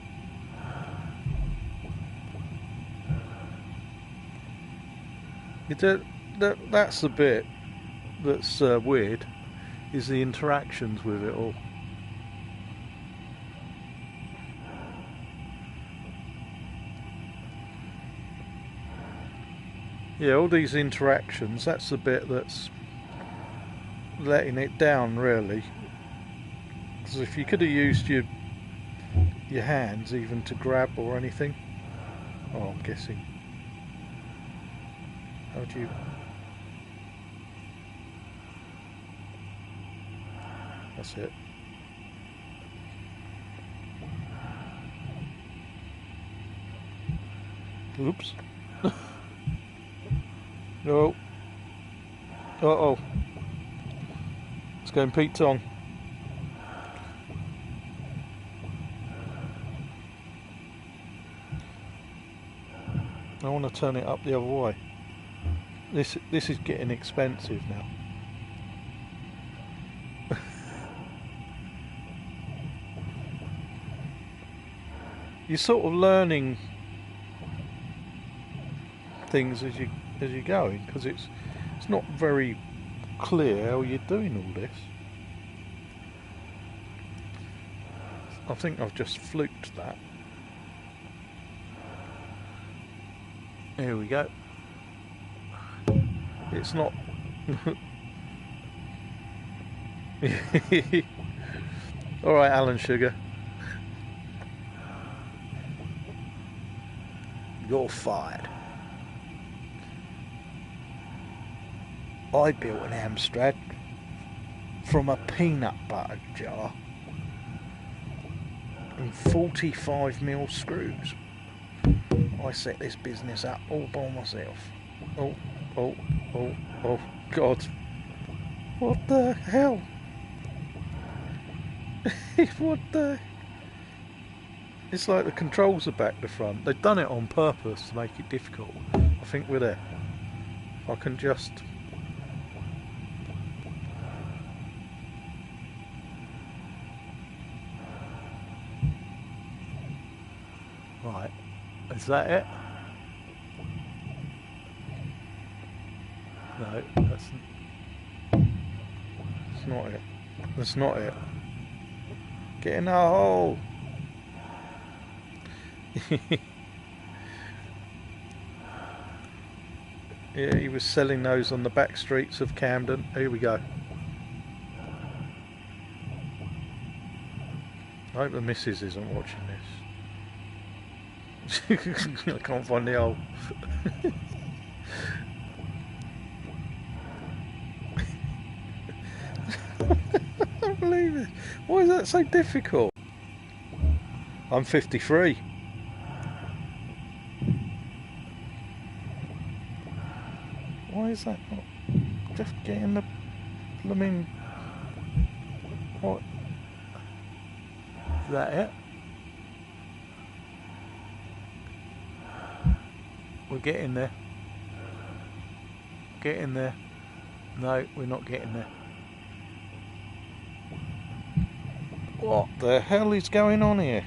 Speaker 1: That's the bit that's weird, is the interactions with it all. Yeah, all these interactions, that's the bit that's letting it down, really. Because if you could have used your hands even to grab or anything. Oh, I'm guessing. How do you... That's it. Oops. No. Uh-oh. It's going Pete Tong. I want to turn it up the other way. This is getting expensive now. You're sort of learning things as you're going, because it's not very clear how you're doing all this. I think I've just fluked that. Here we go. It's not... Alright, Alan Sugar. You're fired. I built an Amstrad from a peanut butter jar and 45mm screws. I set this business up all by myself. Oh, God. What the hell? What the... It's like the controls are back to front. They've done it on purpose to make it difficult. I think we're there. If I can just... Right. Is that it? No, that's not it. That's not it. Get in the hole. Yeah, he was selling those on the back streets of Camden. Here we go. I hope the missus isn't watching this. I can't find the hole. I can't believe it. Why is that so difficult? I'm 53. Why is that not just getting the blooming... What? Is that it? We're getting there. Getting there. No, we're not getting there. What the hell is going on here?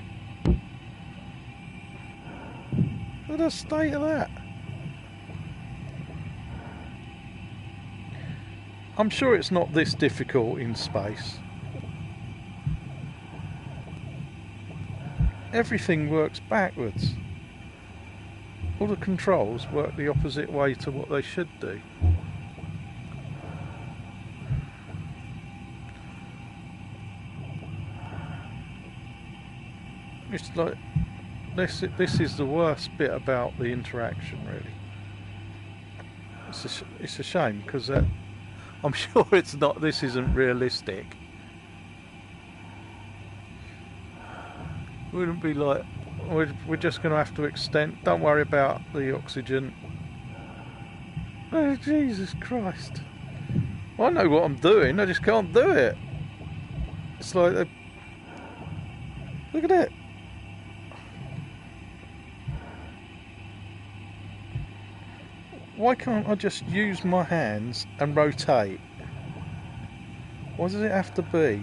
Speaker 1: Look at the state of that. I'm sure it's not this difficult in space. everything works backwards. All the controls work the opposite way to what they should do. It's like this is the worst bit about the interaction, really. It's a shame, because I'm sure it's not. This isn't realistic. Wouldn't be like we're just going to have to extend. Don't worry about the oxygen. Oh, Jesus Christ! I know what I'm doing. I just can't do it. It's like look at it. Why can't I just use my hands and rotate? Why does it have to be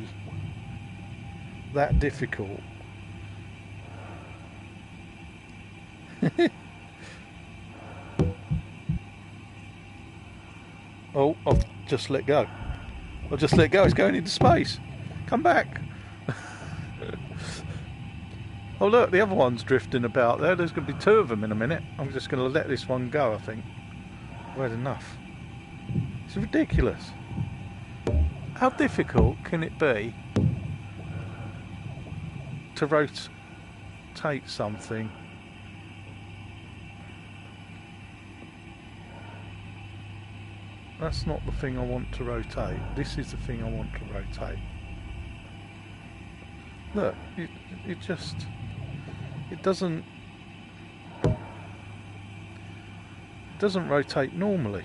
Speaker 1: that difficult? Oh, I've just let go. I've just let go. It's going into space. Come back. Oh look, the other one's drifting about there. There's going to be two of them in a minute. I'm just going to let this one go, I think. I've had enough. It's ridiculous. How difficult can it be to rotate something? That's not the thing I want to rotate. This is the thing I want to rotate. Look, it doesn't rotate normally.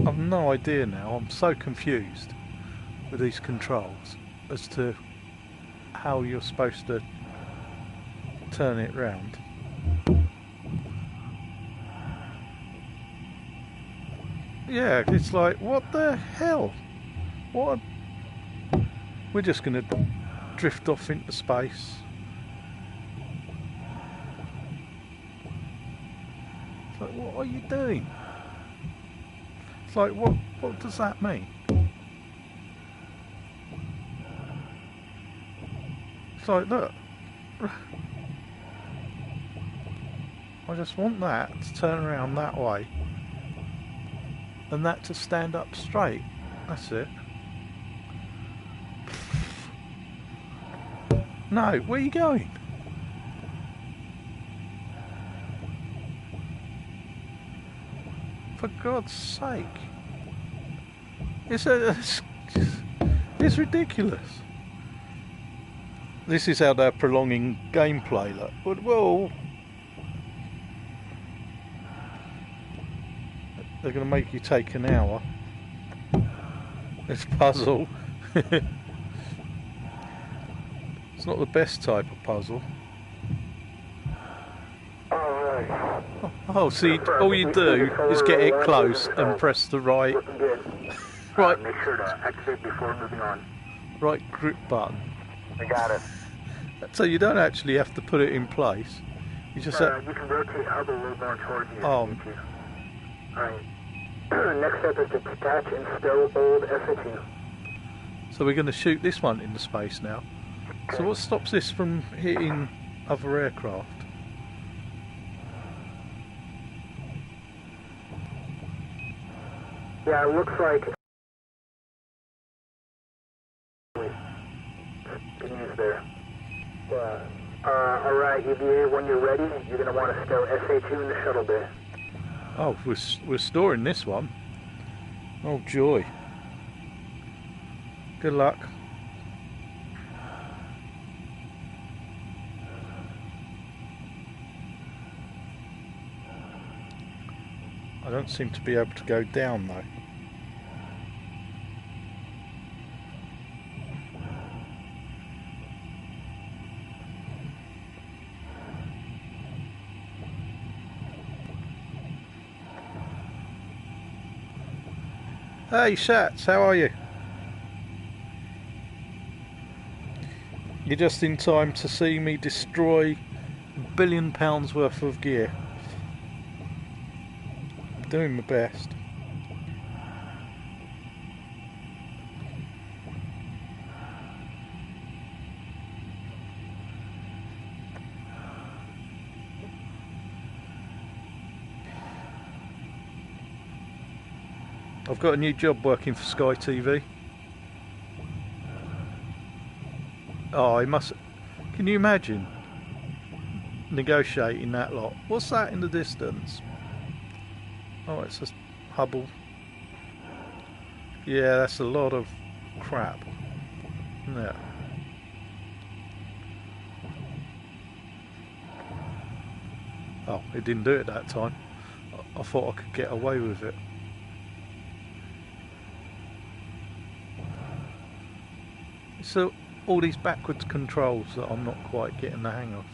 Speaker 1: I've no idea now. I'm so confused with these controls as to how you're supposed to turn it round. Yeah, it's like, what the hell? What? We're just going to drift off into space. It's like, what are you doing? It's like, what does that mean? It's like, look. I just want that to turn around that way. And that to stand up straight. That's it. No, where are you going? For God's sake. It's ridiculous. This is how they're prolonging gameplay. Like, well, they're going to make you take an hour. This puzzle. It's not the best type of puzzle.
Speaker 10: Alright.
Speaker 1: Oh, see, all you do is get it close and press the right. Right.
Speaker 10: Make sure to activate before moving on.
Speaker 1: Right grip button.
Speaker 10: I got it.
Speaker 1: So you don't actually have to put it in place. You just have...
Speaker 10: You can rotate hub a little more towards you.
Speaker 1: Oh.
Speaker 10: Alright. Next step is to detach and stow old SAT.
Speaker 1: So we're going to shoot this one into space now. Okay. So what stops this from hitting other aircraft?
Speaker 10: Yeah, it looks like... Good news there. Alright, EVA, when you're ready, you're going to want to stow SA2 in the shuttle bay.
Speaker 1: Oh, we're storing this one. Oh, joy. Good luck. I don't seem to be able to go down though. Hey Shats, how are you? You're just in time to see me destroy £1 billion worth of gear. I'm doing my best. I've got a new job working for Sky TV. Oh, I must... Can you imagine negotiating that lot? What's that in the distance? Oh, it's a Hubble. Yeah, that's a lot of crap. Yeah. Oh, it didn't do it that time. I thought I could get away with it. So all these backwards controls that I'm not quite getting the hang of.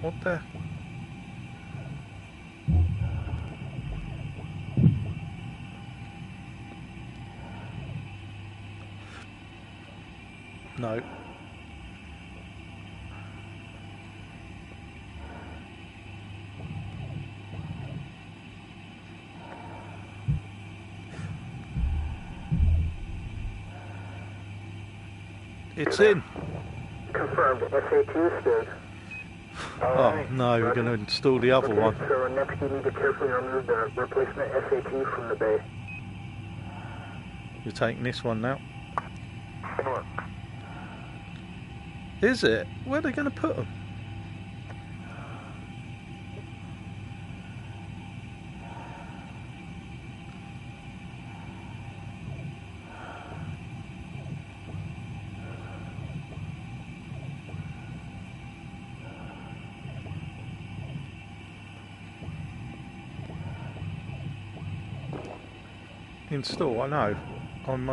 Speaker 1: What the? No. It's in.
Speaker 10: Confirmed. SAT stood.
Speaker 1: Oh no, we're going to install the other one.
Speaker 10: So next you need to carefully remove the replacement SAT from the bay.
Speaker 1: You're taking this one now. Is it? Where are they going to put them? Install, I know. I'm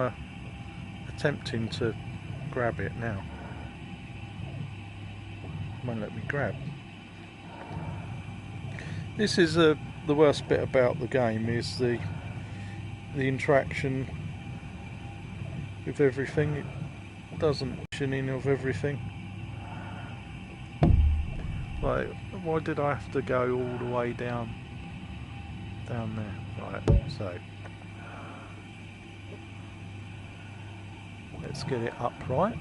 Speaker 1: attempting to grab it now. Won't let me grab. This is the worst bit about the game, is the interaction with everything. It doesn't tune in of everything. Like, why did I have to go all the way down there? Right, so let's get it upright.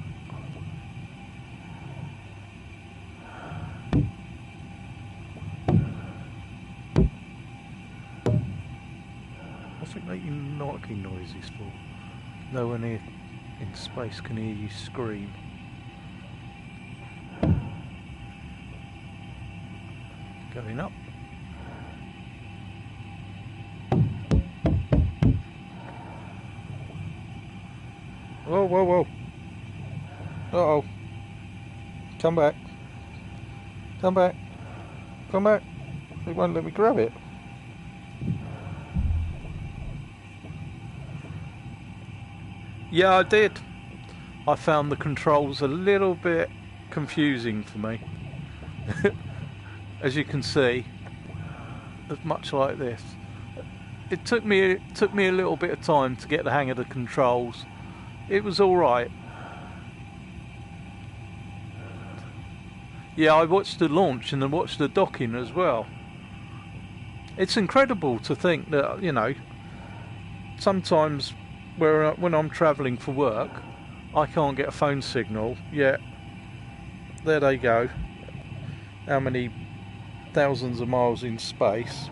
Speaker 1: What's it making knocking noises for? No one here in space can hear you scream. Going up. Whoa, whoa, whoa. Uh-oh. Come back. Come back. Come back. It won't let me grab it. Yeah, I did. I found the controls a little bit confusing for me. As you can see, it's much like this. It took me a little bit of time to get the hang of the controls. It was all right. Yeah, I watched the launch and then watched the docking as well. It's incredible to think that, you know, sometimes when I'm travelling for work, I can't get a phone signal, yet there they go. How many thousands of miles in space.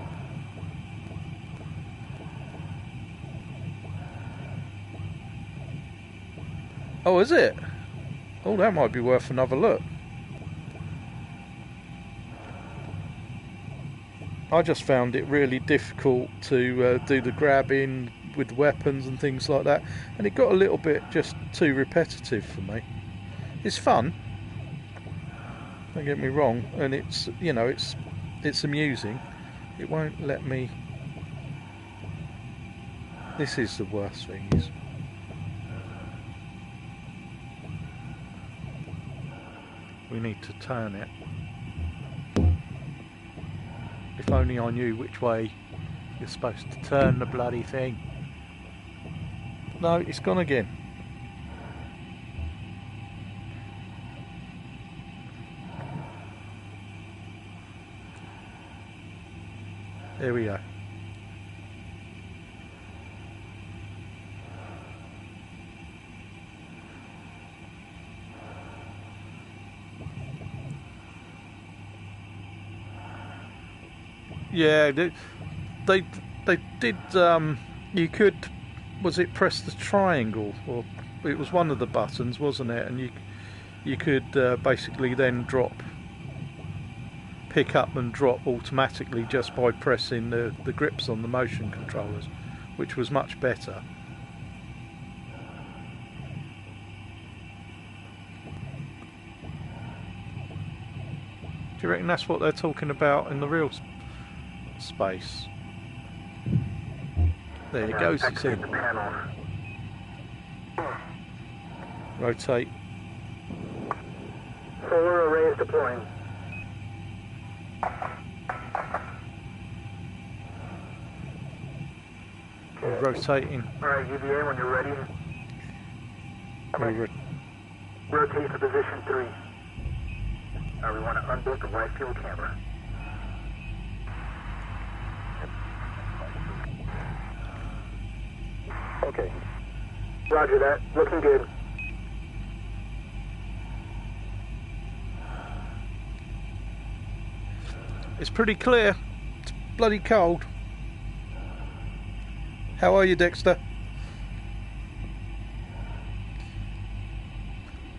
Speaker 1: Oh, is it? Oh, that might be worth another look. I just found it really difficult to do the grabbing with weapons and things like that, and it got a little bit just too repetitive for me. It's fun, don't get me wrong, and it's, you know, it's amusing. It won't let me. This is the worst thing, is we need to turn it. If only I knew which way you're supposed to turn the bloody thing. No, it's gone again. There we go. Yeah, they did. You could, was it press the triangle, or it was one of the buttons, wasn't it? And you could basically then pick up and drop automatically just by pressing the grips on the motion controllers, which was much better. Do you reckon that's what they're talking about in the real space? There it goes, it's in. Rotate.
Speaker 10: Solar array is deploying.
Speaker 1: We're rotating.
Speaker 10: Alright, UVA, when you're ready. Rotate to position 3. We want to unbolt the wide field camera. Okay. Roger that. Looking good.
Speaker 1: It's pretty clear. It's bloody cold. How are you, Dexter?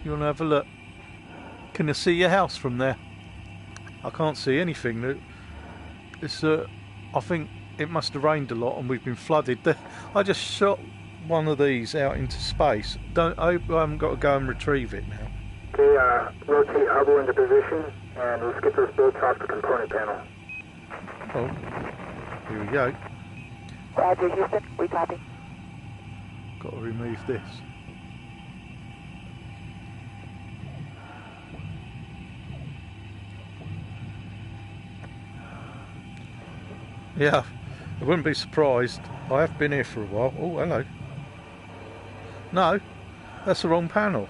Speaker 1: You want to have a look? Can you see your house from there? I can't see anything. It's I think it must have rained a lot and we've been flooded. I just shot one of these out into space. I haven't got to go and retrieve it now.
Speaker 10: Okay, rotate Hubble into position and let's get those boats off the component panel.
Speaker 1: Oh, here we go.
Speaker 13: Roger, Houston, we copy.
Speaker 1: Got to remove this. Yeah, I wouldn't be surprised. I have been here for a while. Oh, hello. No, that's the wrong panel.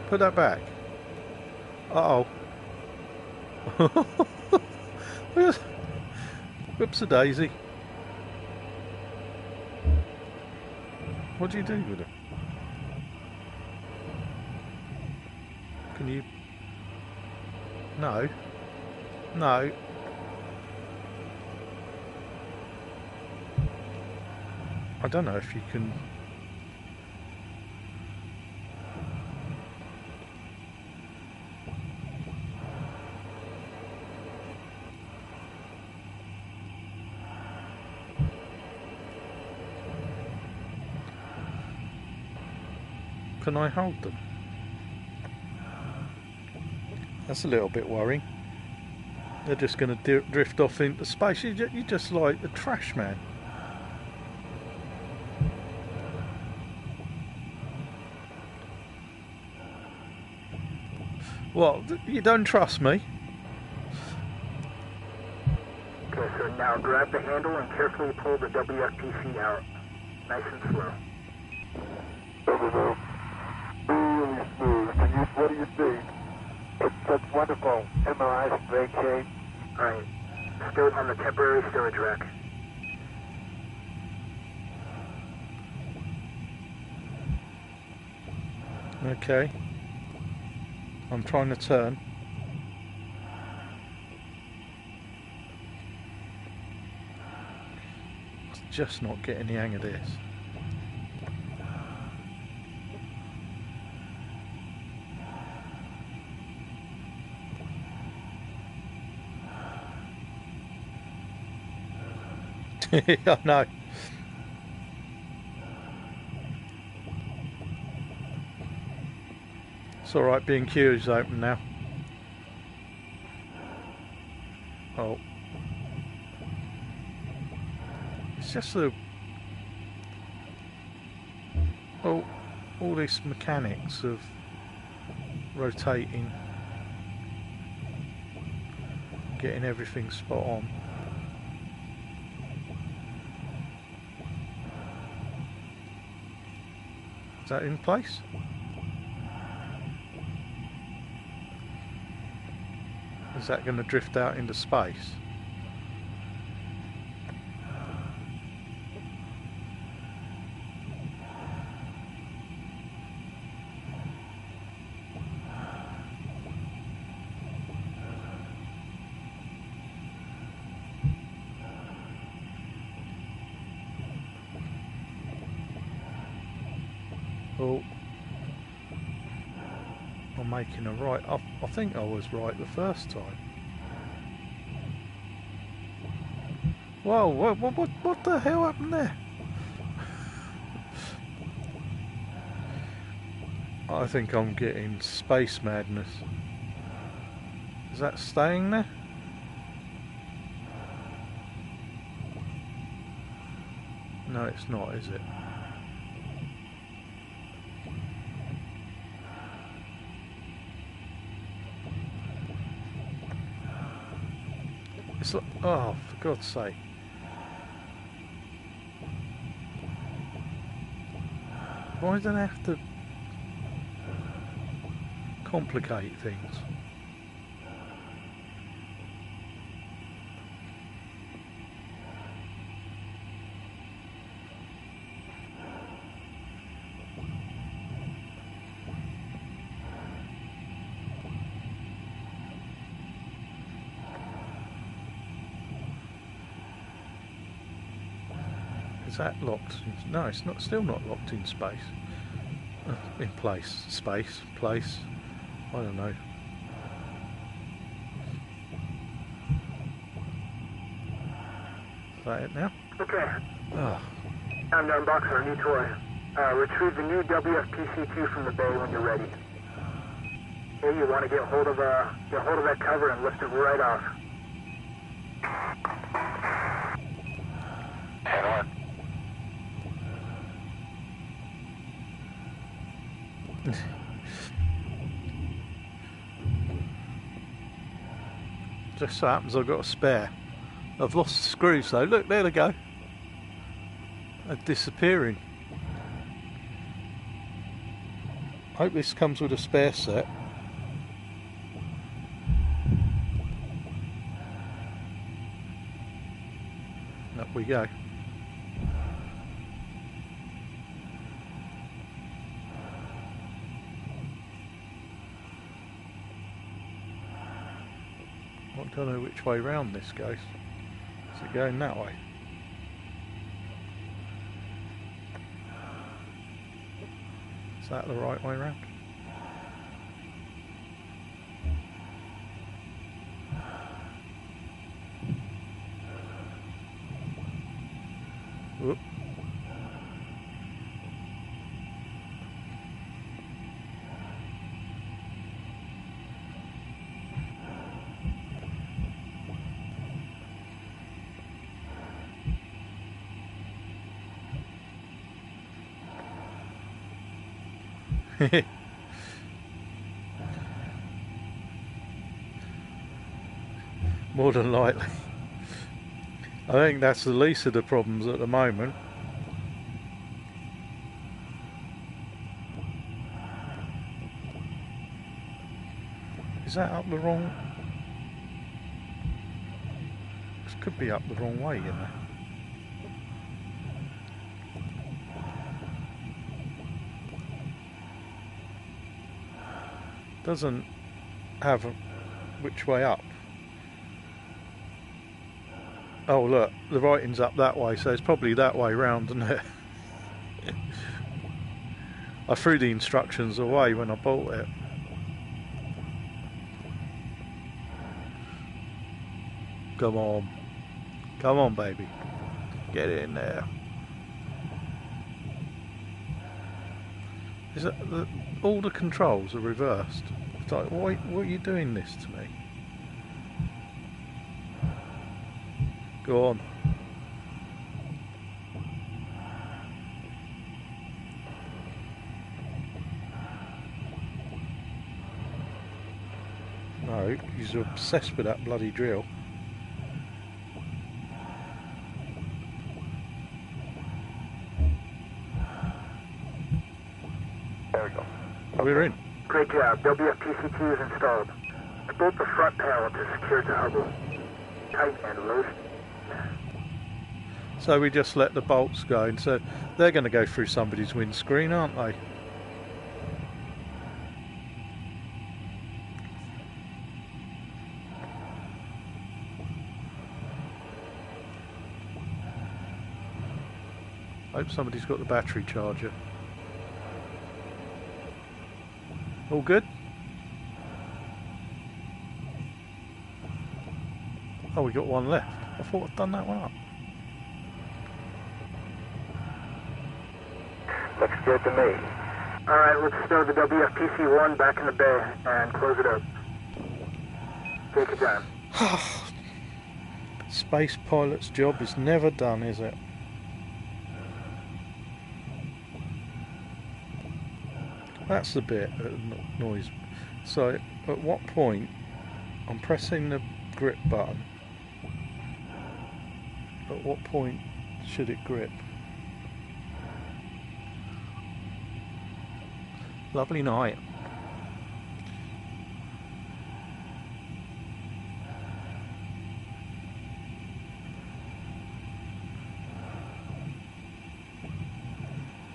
Speaker 1: Put that back. Uh-oh. Whoops-a-daisy. What do you do with it? Can you... No. No. I don't know if you can... Can I hold them? That's a little bit worrying. They're just going to drift off into space. You're just like the trash man. What? You don't trust me?
Speaker 10: Okay, so now grab the handle and carefully pull the WFPC out. Nice and slow.
Speaker 5: Really smooth. What do you see? That's wonderful. MRI's in great shape.
Speaker 10: Alright. Still on the temporary storage rack.
Speaker 1: Okay. I'm trying to turn. Just not getting the hang of this. I know. It's alright, B&Q is open now. Oh. It's just the... Oh, all this mechanics of rotating, getting everything spot on. Is that in place? Is that going to drift out into space? Oh. I'm making a right. I think I was right the first time. Whoa, what the hell happened there? I think I'm getting space madness. Is that staying there? No, it's not, is it? It's like, oh, for God's sake. Why do they have to complicate things? Is that locked? No, it's not. Still not locked in space. In place. Space. Place. I don't know. Is that it now?
Speaker 10: Okay.
Speaker 1: Oh.
Speaker 10: Time to unbox our new toy. Retrieve the new WFPC-2 from the bay when you're ready. Okay, you want to get hold of that cover and lift it right off.
Speaker 1: Just so happens I've got a spare. I've lost the screws though. Look, there they go. They're disappearing. Hope this comes with a spare set. Up we go. I don't know which way round this goes. Is it going that way? Is that the right way round? Whoop. More than likely. I think that's the least of the problems at the moment. Is that up the wrong? This could be up the wrong way, you know. Doesn't have a which way up. Oh look, the writing's up that way, so it's probably that way round, isn't it? I threw the instructions away when I bought it. Come on. Come on, baby. Get in there. Is that all the controls are reversed? It's like, why are you doing this to me? Go on. No, he's obsessed with that bloody drill.
Speaker 3: There we go.
Speaker 1: We're in.
Speaker 10: Great job. WFPC-2 is installed. Bolt the front panel to secure the hubble. Tight and loose.
Speaker 1: So we just let the bolts go, and so they're going to go through somebody's windscreen, aren't they? Hope somebody's got the battery charger. All good? Oh, we got one left. I thought I'd done that one up.
Speaker 10: Looks good to me. Alright, let's stow the WFPC-1 back in the bay and close it up. Take your time.
Speaker 1: Space pilot's job is never done, is it? That's the bit of noise. So, at what point I'm pressing the grip button? At what point should it grip? Lovely night.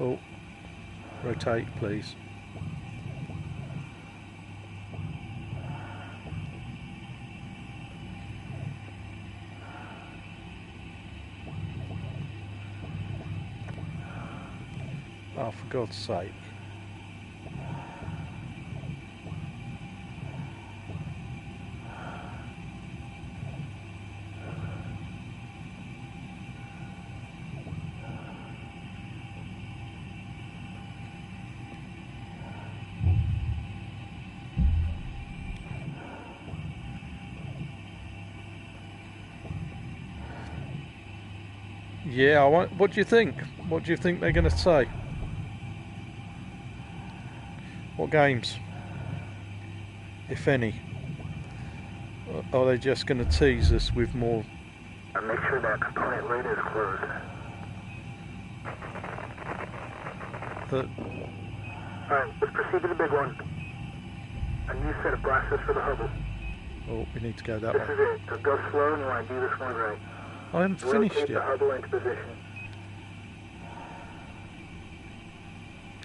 Speaker 1: Oh, rotate please. Oh, for God's sake. Yeah, what do you think? What do you think they're going to say? What games, if any? Are they just going to tease us with more?
Speaker 10: Make sure that component lid is closed. Alright, let's proceed to the big one. A new set of blasters for the Hubble.
Speaker 1: Oh, we need to go that way.
Speaker 10: This is it. So go slow and you want to do this one right.
Speaker 1: I haven't finished
Speaker 10: Rotate
Speaker 1: yet.
Speaker 10: the Hubble into position.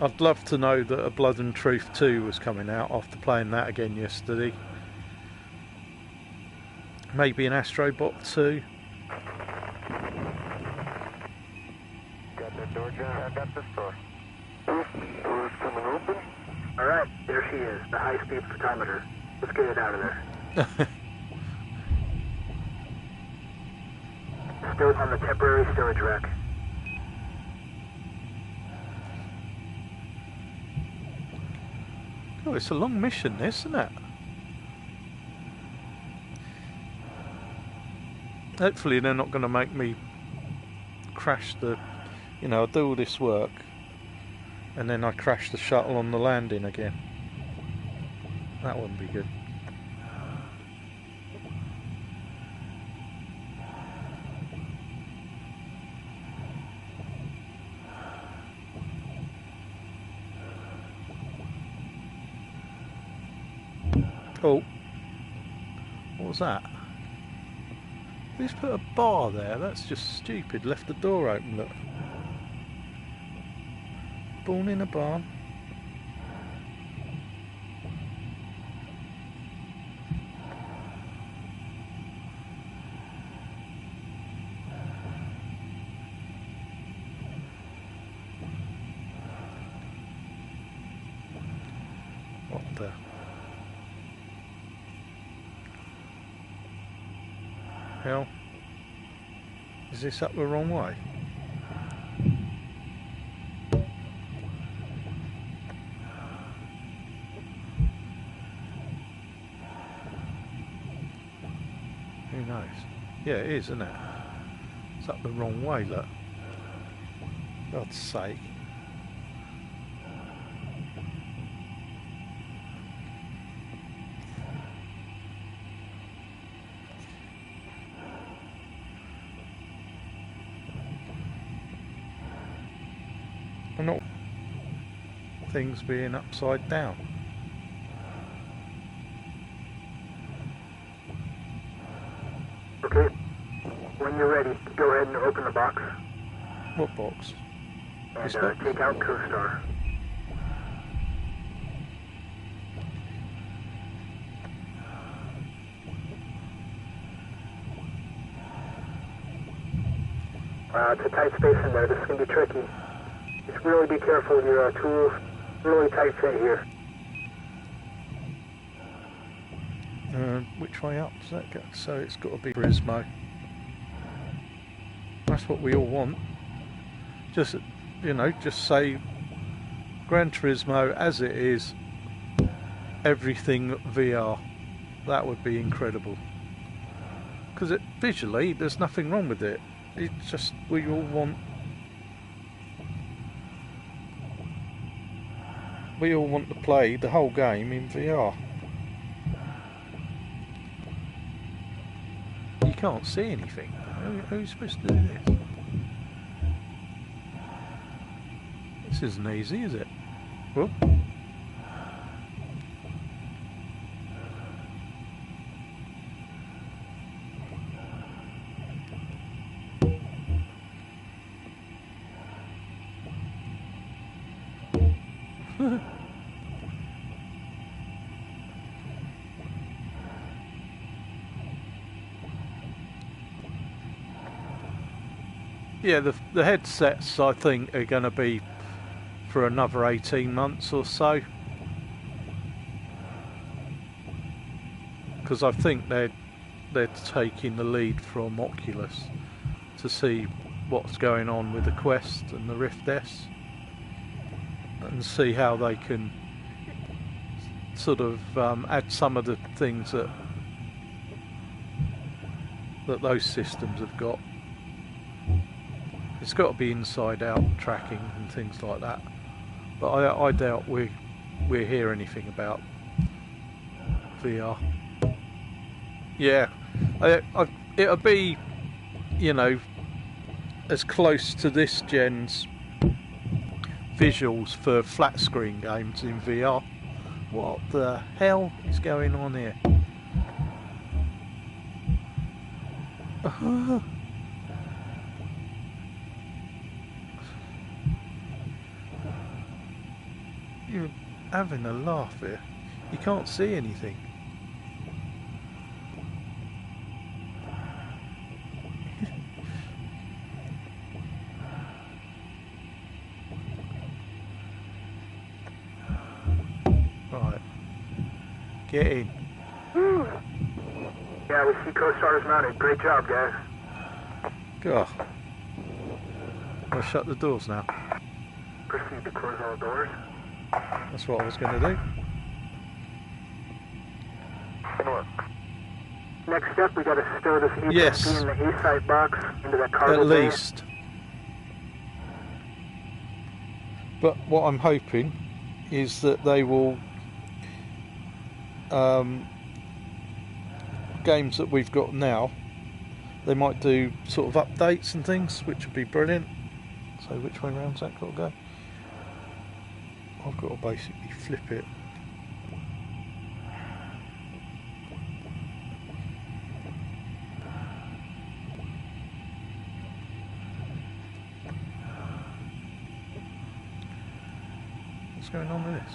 Speaker 1: I'd love to know that A Blood and Truth 2 was coming out after playing that again yesterday. Maybe an Astrobot 2.
Speaker 10: Got that door, John? I got this door. Door's coming open. Alright, there she is, the high-speed photometer. Let's get it out of there. Stowed on the temporary storage rack.
Speaker 1: Oh, it's a long mission, isn't it? Hopefully they're not going to make me crash the... You know, I do all this work and then I crash the shuttle on the landing again. That wouldn't be good. Oh, what was that? Who's put a bar there? That's just stupid. Left the door open, look. Born in a barn. What the... hell? Is this up the wrong way? Who knows? Yeah, it is, isn't it? It's up the wrong way, look. God's sake. And not things being upside down.
Speaker 10: Okay, when you're ready, go ahead and open the box.
Speaker 1: What box?
Speaker 10: And
Speaker 1: This box?
Speaker 10: take out CoStar. It's a tight space in there. This is going to be tricky. Just really be careful with your tools. Really tight fit here.
Speaker 1: Which way up does that go? So it's got to be Turismo. That's what we all want. Just, you know, just say Gran Turismo as it is, everything VR. That would be incredible. Because visually, there's nothing wrong with it. It's just we all want. We all want to play the whole game in VR. You can't see anything. How are you supposed to do this? This isn't easy, is it? Whoop. Yeah, the headsets I think are going to be for another 18 months or so, because I think they're taking the lead from Oculus to see what's going on with the Quest and the Rift S, and see how they can sort of add some of the things that those systems have got. It's got to be inside-out tracking and things like that, but I doubt we hear anything about VR. Yeah, it'll be, you know, as close to this gen's visuals for flat screen games in VR. What the hell is going on here? You're having a laugh here. You can't see anything. Right. Get in.
Speaker 10: Yeah, we see co-stars mounted. Great job, guys.
Speaker 1: God. I'll shut the doors now.
Speaker 10: Proceed to close all doors.
Speaker 1: That's what I was going to do.
Speaker 10: Good work. Next up, we got to stow this HSP
Speaker 1: Yes.
Speaker 10: in the A-site box into that cargo
Speaker 1: At
Speaker 10: bay.
Speaker 1: least. But what I'm hoping is that they will games that we've got now, they might do sort of updates and things, which would be brilliant. So which way round's that got to go? I've got to basically flip it. What's going on with this?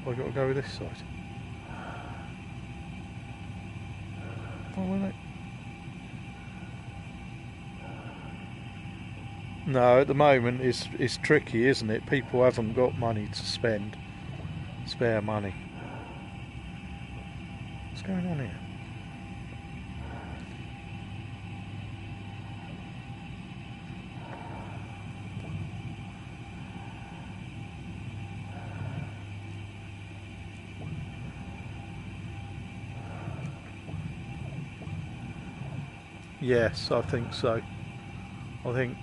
Speaker 1: I've got to go with this side. Oh, will it? No, at the moment it's tricky, isn't it? People haven't got money to spend, spare money. What's going on here? Yes, I think so. I think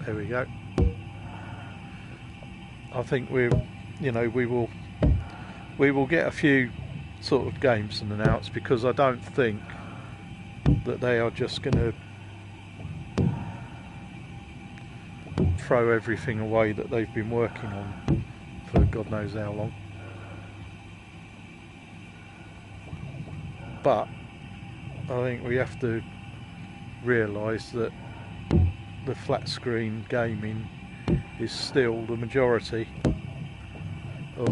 Speaker 1: there we go. I think we will get a few sort of games announced, because I don't think that they are just going to throw everything away that they've been working on for God knows how long. But I think we have to realise that the flat screen gaming is still the majority of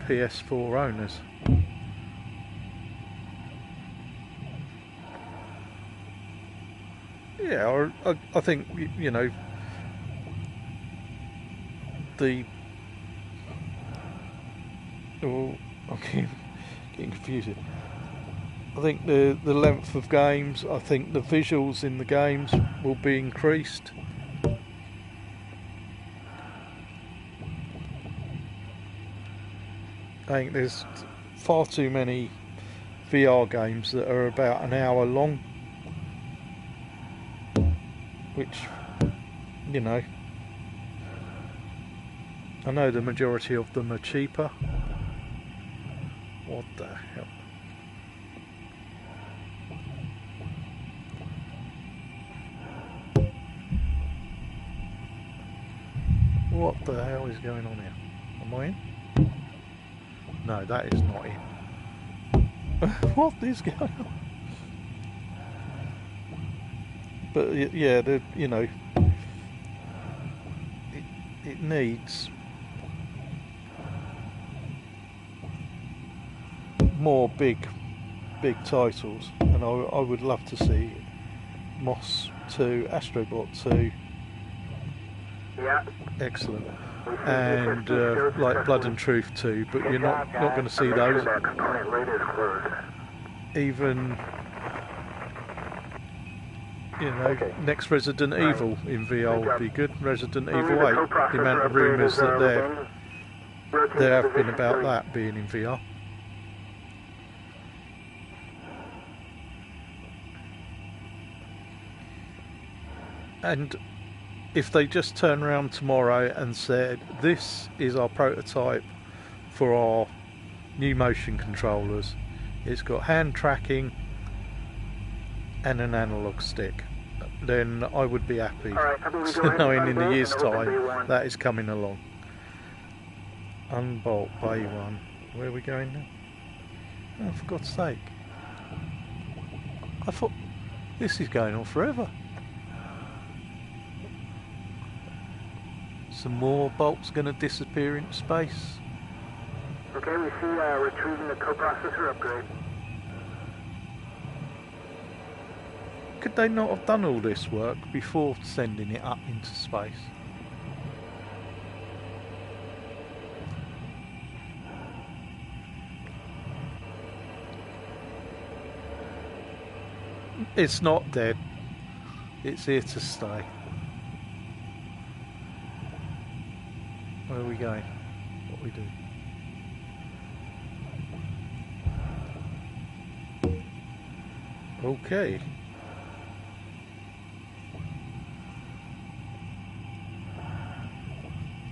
Speaker 1: PS4 owners. Yeah, I think, you know, the getting confused. I think the length of games, I think the visuals in the games will be increased. I think there's far too many VR games that are about an hour long, which, you know, I know the majority of them are cheaper. What the hell? What the hell is going on here? Am I in? No, that is not in. What is going on? But yeah, you know, it needs more big titles, and I would love to see Moss 2, Astrobot 2.
Speaker 10: Yeah.
Speaker 1: Excellent. And like Blood and Truth 2, but you're not going to see those. Even, you know, next Resident Evil in VR would be good. Resident Evil 8, the amount of rumours that there have been about that being in VR. And if they just turn around tomorrow and said, this is our prototype for our new motion controllers, it's got hand tracking and an analog stick, then I would be happy. Knowing in a year's time that is coming along. Unbolt Bay 1. Where are we going now? Oh, for God's sake. I thought this is going on forever. Some more bolts going to disappear into space.
Speaker 10: Okay, we see retrieving the coprocessor upgrade.
Speaker 1: Could they not have done all this work before sending it up into space? It's not dead. It's here to stay. Where are we going? What are we doing? Okay.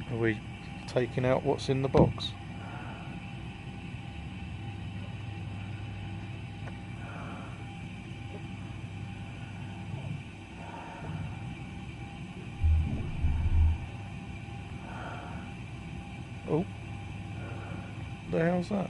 Speaker 1: Are we taking out what's in the box? Oh, the hell's that?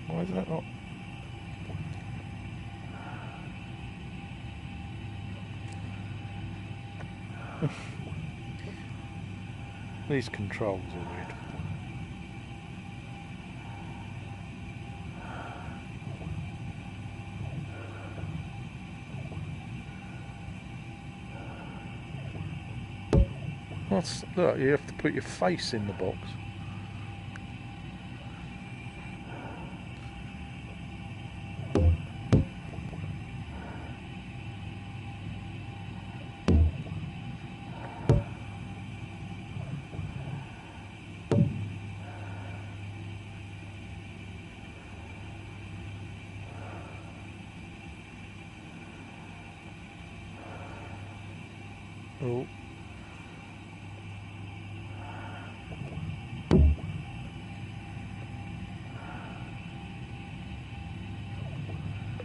Speaker 1: Why is that not? These controls are weird. Look, you have to put your face in the box. Oh.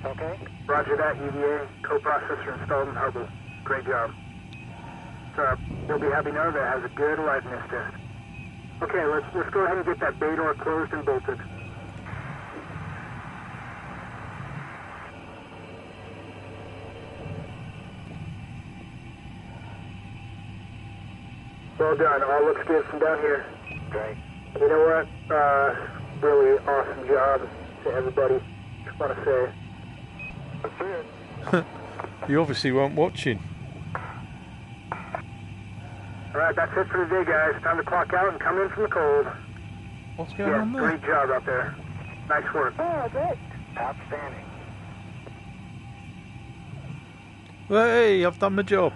Speaker 10: Okay. Roger that, UVA. Co-processor installed in Hubble. Great job. You'll be happy to know that has a good liveness test. Okay, let's go ahead and get that bay door closed and bolted. Well done. All looks good from down here.
Speaker 3: Great.
Speaker 10: You know what? Really awesome job to everybody. Just want to say.
Speaker 3: That's it.
Speaker 1: You obviously weren't watching.
Speaker 10: Alright, that's it for today, guys. Time to clock out and come in from the cold.
Speaker 1: What's going on there?
Speaker 10: Great job out there. Nice work.
Speaker 13: Oh, great.
Speaker 3: Outstanding.
Speaker 1: Hey, I've done my job.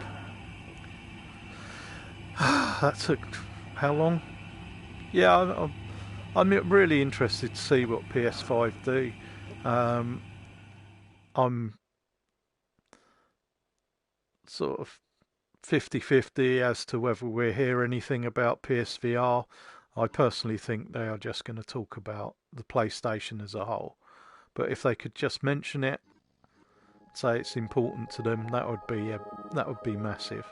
Speaker 1: That took how long? Yeah, I'm really interested to see what PS5 do. I'm sort of 50-50 as to whether we hear anything about PSVR. I personally think they are just going to talk about the PlayStation as a whole. But if they could just mention it, say it's important to them, that would be massive.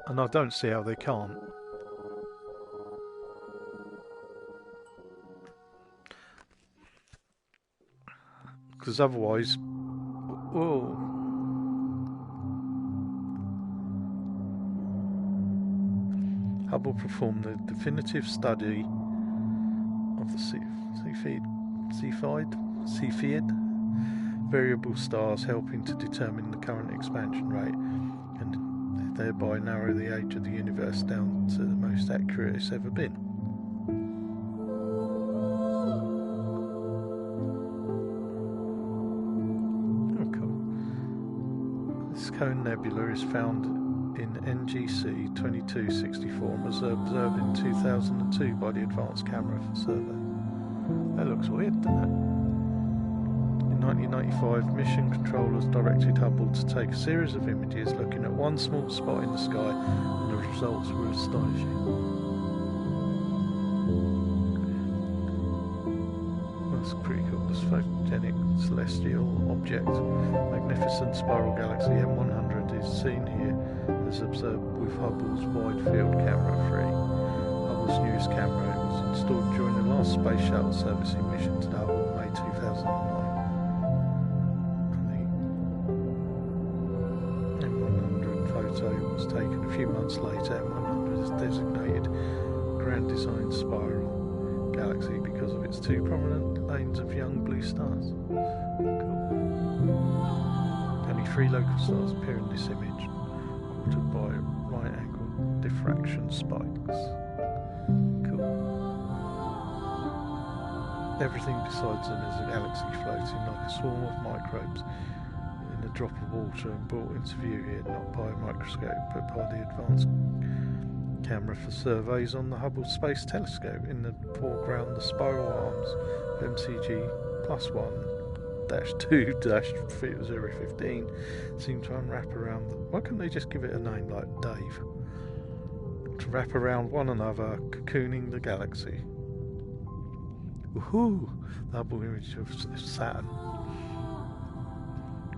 Speaker 1: And I don't see how they can't. Because otherwise, whoa. Hubble performed the definitive study of the Cepheid variable stars, helping to determine the current expansion rate and thereby narrow the age of the universe down to the most accurate it's ever been. Oh, cool. This cone nebula is found in NGC 2264 and was observed in 2002 by the Advanced Camera for Survey. That looks weird, doesn't it? In 1995, mission controllers directed Hubble to take a series of images looking at one small spot in the sky, and the results were astonishing. That's pretty cool. This photogenic celestial object, magnificent spiral galaxy M100, is seen here as observed with Hubble's Wide Field Camera 3. Hubble's newest camera. It was installed during the last Space Shuttle servicing mission to Hubble in May 2009. Was taken a few months later. M100 is designated Grand Design Spiral Galaxy because of its two prominent lanes of young blue stars. Cool. Only 3 local stars appear in this image, quartered by right-angled diffraction spikes. Cool. Everything besides them is a galaxy floating like a swarm of microbes in a drop of water and brought into view here not by a microscope but by the Advanced Camera for Surveys on the Hubble Space Telescope. In the foreground, the spiral arms of MCG +1-2-015 seem to unwrap around them. Why couldn't they just give it a name like Dave? To wrap around one another, cocooning the galaxy. Woohoo! The Hubble image of Saturn,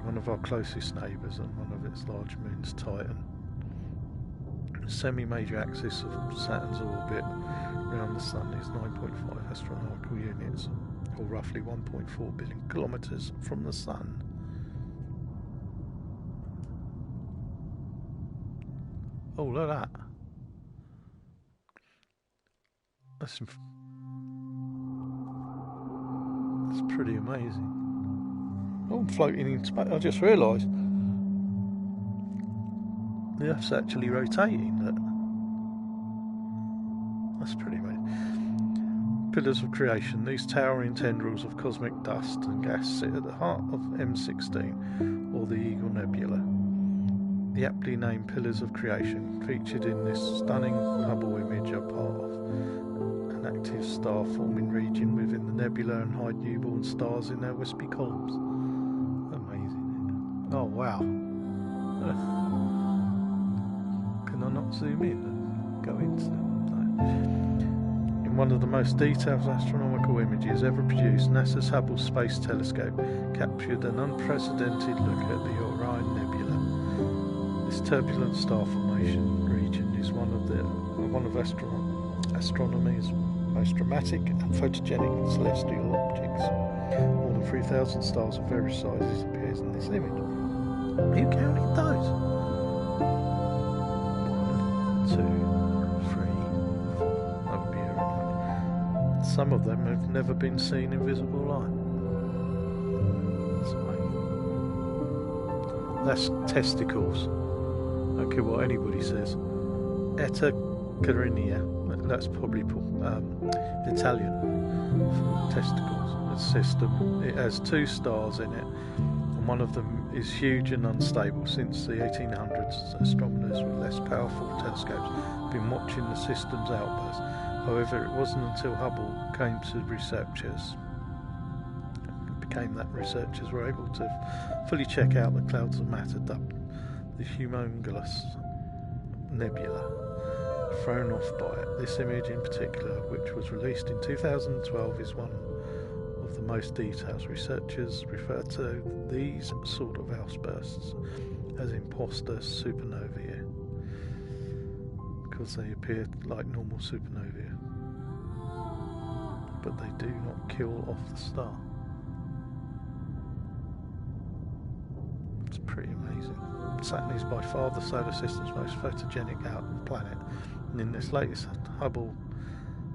Speaker 1: one of our closest neighbours and one of its large moons, Titan. The semi-major axis of Saturn's orbit around the Sun is 9.5 astronomical units, or roughly 1.4 billion kilometres from the Sun. Oh, look at that. That's pretty amazing. Oh, I'm floating in space. I just realised the Earth's actually rotating. Look. That's pretty amazing. Pillars of creation. These towering tendrils of cosmic dust and gas sit at the heart of M16, or the Eagle Nebula. The aptly named Pillars of Creation, featured in this stunning Hubble image, are part of an active star-forming region within the nebula and hide newborn stars in their wispy columns. Amazing. Oh, wow. Can I not zoom in and go into them? No. In one of the most detailed astronomical images ever produced, NASA's Hubble Space Telescope captured an unprecedented look at the Orion Nebula. This turbulent star formation region is one of astronomy's most dramatic and photogenic celestial objects. More than 3,000 stars of various sizes appears in this image. Are you counting those? 1, 2, 3, 4. That would be right. Some of them have never been seen in visible light. That's testicles. I don't care what anybody says. Eta Carinia. That's probably Italian for testicles. A system. It has 2 stars in it, and one of them is huge and unstable. Since the 1800s, astronomers with less powerful telescopes have been watching the system's outbursts. However, it wasn't until Hubble came to researchers were able to fully check out the clouds of matter dubbed the Humongous Nebula, thrown off by it. This image in particular, which was released in 2012, is one of the most detailed. Researchers refer to these sort of outbursts as imposter supernovae because they appear like normal supernovae, but they do not kill off the star. It's pretty amazing. Saturn is by far the solar system's most photogenic planet, and in this latest Hubble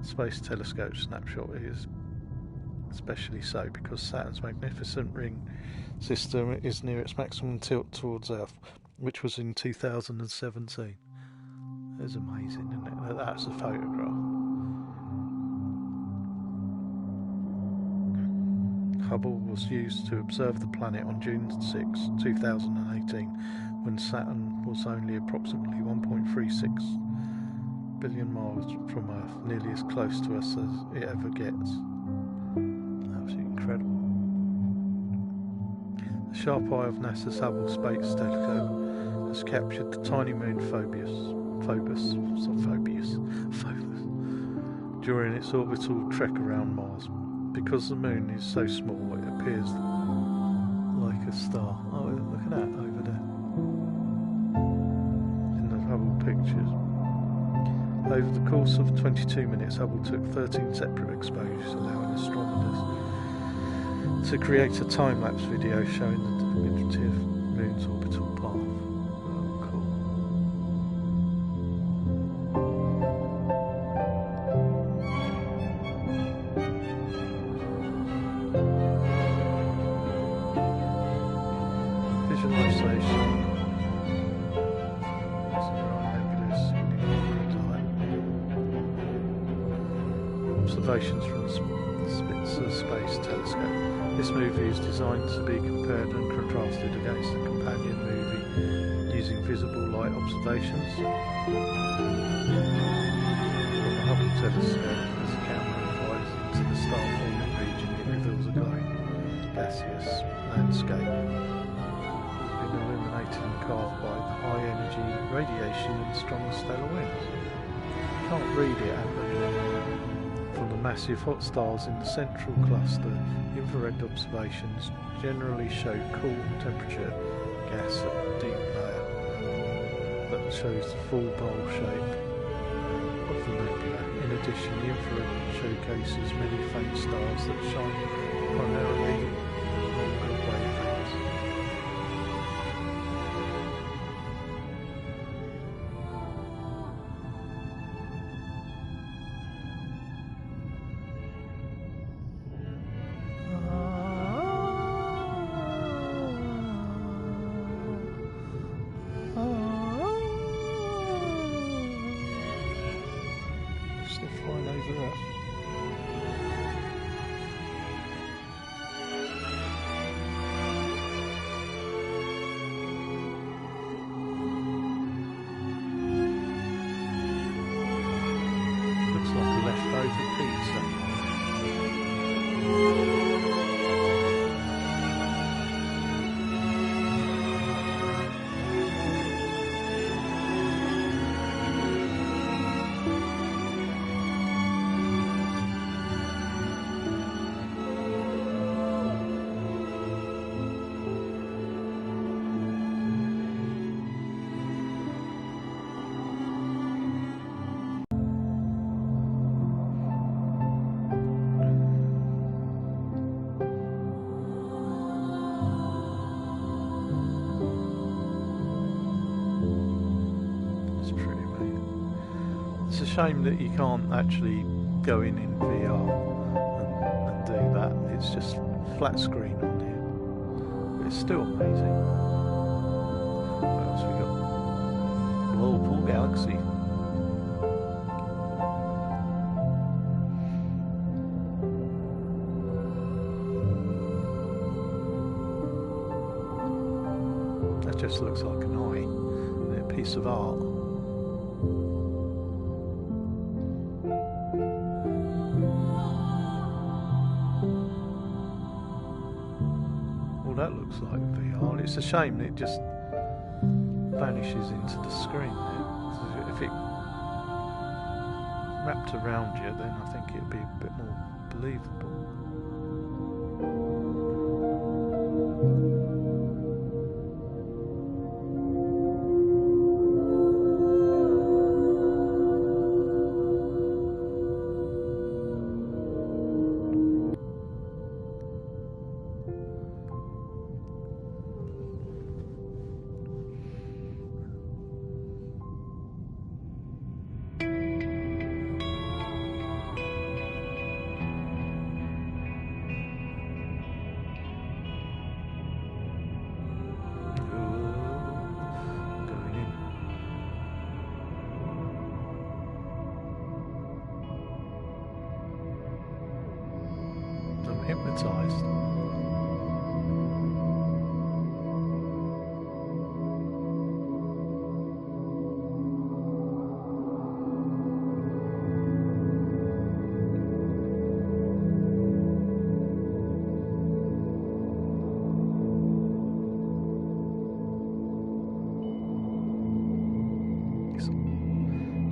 Speaker 1: Space Telescope snapshot it is especially so because Saturn's magnificent ring system is near its maximum tilt towards Earth, which was in 2017. It's amazing, isn't it? That's a photograph. Hubble was used to observe the planet on June 6, 2018, when Saturn was only approximately 1.36 billion miles from Earth, nearly as close to us as it ever gets. Absolutely incredible. The sharp eye of NASA's Hubble Space Telescope has captured the tiny moon Phobos during its orbital trek around Mars. Because the moon is so small, it appears like a star. Oh, look at that over there in the Hubble pictures. Over the course of 22 minutes, Hubble took 13 separate exposures, allowing astronomers to create a time-lapse video showing the diminutive moon's orbital path. Observations from the Spitzer Space Telescope. This movie is designed to be compared and contrasted against the companion movie using visible light observations. From the Hubble telescope, as the camera flies into the star-forming region, it reveals a glowing, gaseous landscape. Been illuminated and carved by the high energy radiation and strong stellar winds. Can't read it at the from the massive hot stars in the central cluster. Infrared observations generally show cool temperature gas at a deep layer that shows the full bowl shape of the nebula. In addition, the infrared showcases many faint stars that shine primarily longer wavelengths. shame that you can't actually go in VR and do that. It's just flat screen on here. But it's still amazing. What else we got? Whirlpool Galaxy. That just looks like an eye. A piece of art. Well, that looks like VR. It's a shame that it just vanishes into the screen there. So if it wrapped around you, then I think it'd be a bit more believable. Hypnotized.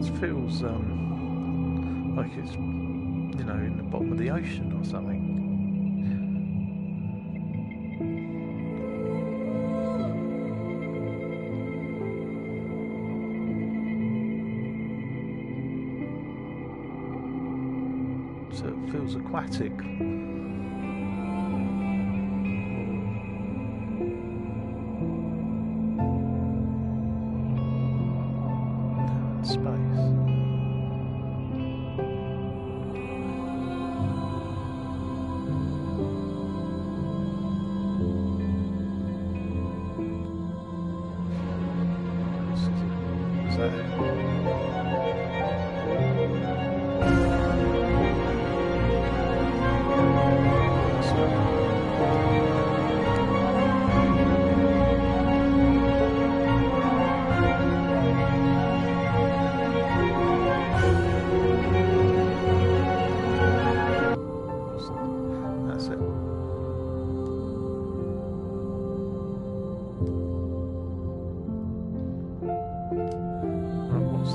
Speaker 1: It feels like it's, you know, in the bottom of the ocean or something. So it feels aquatic. Space. Is that it?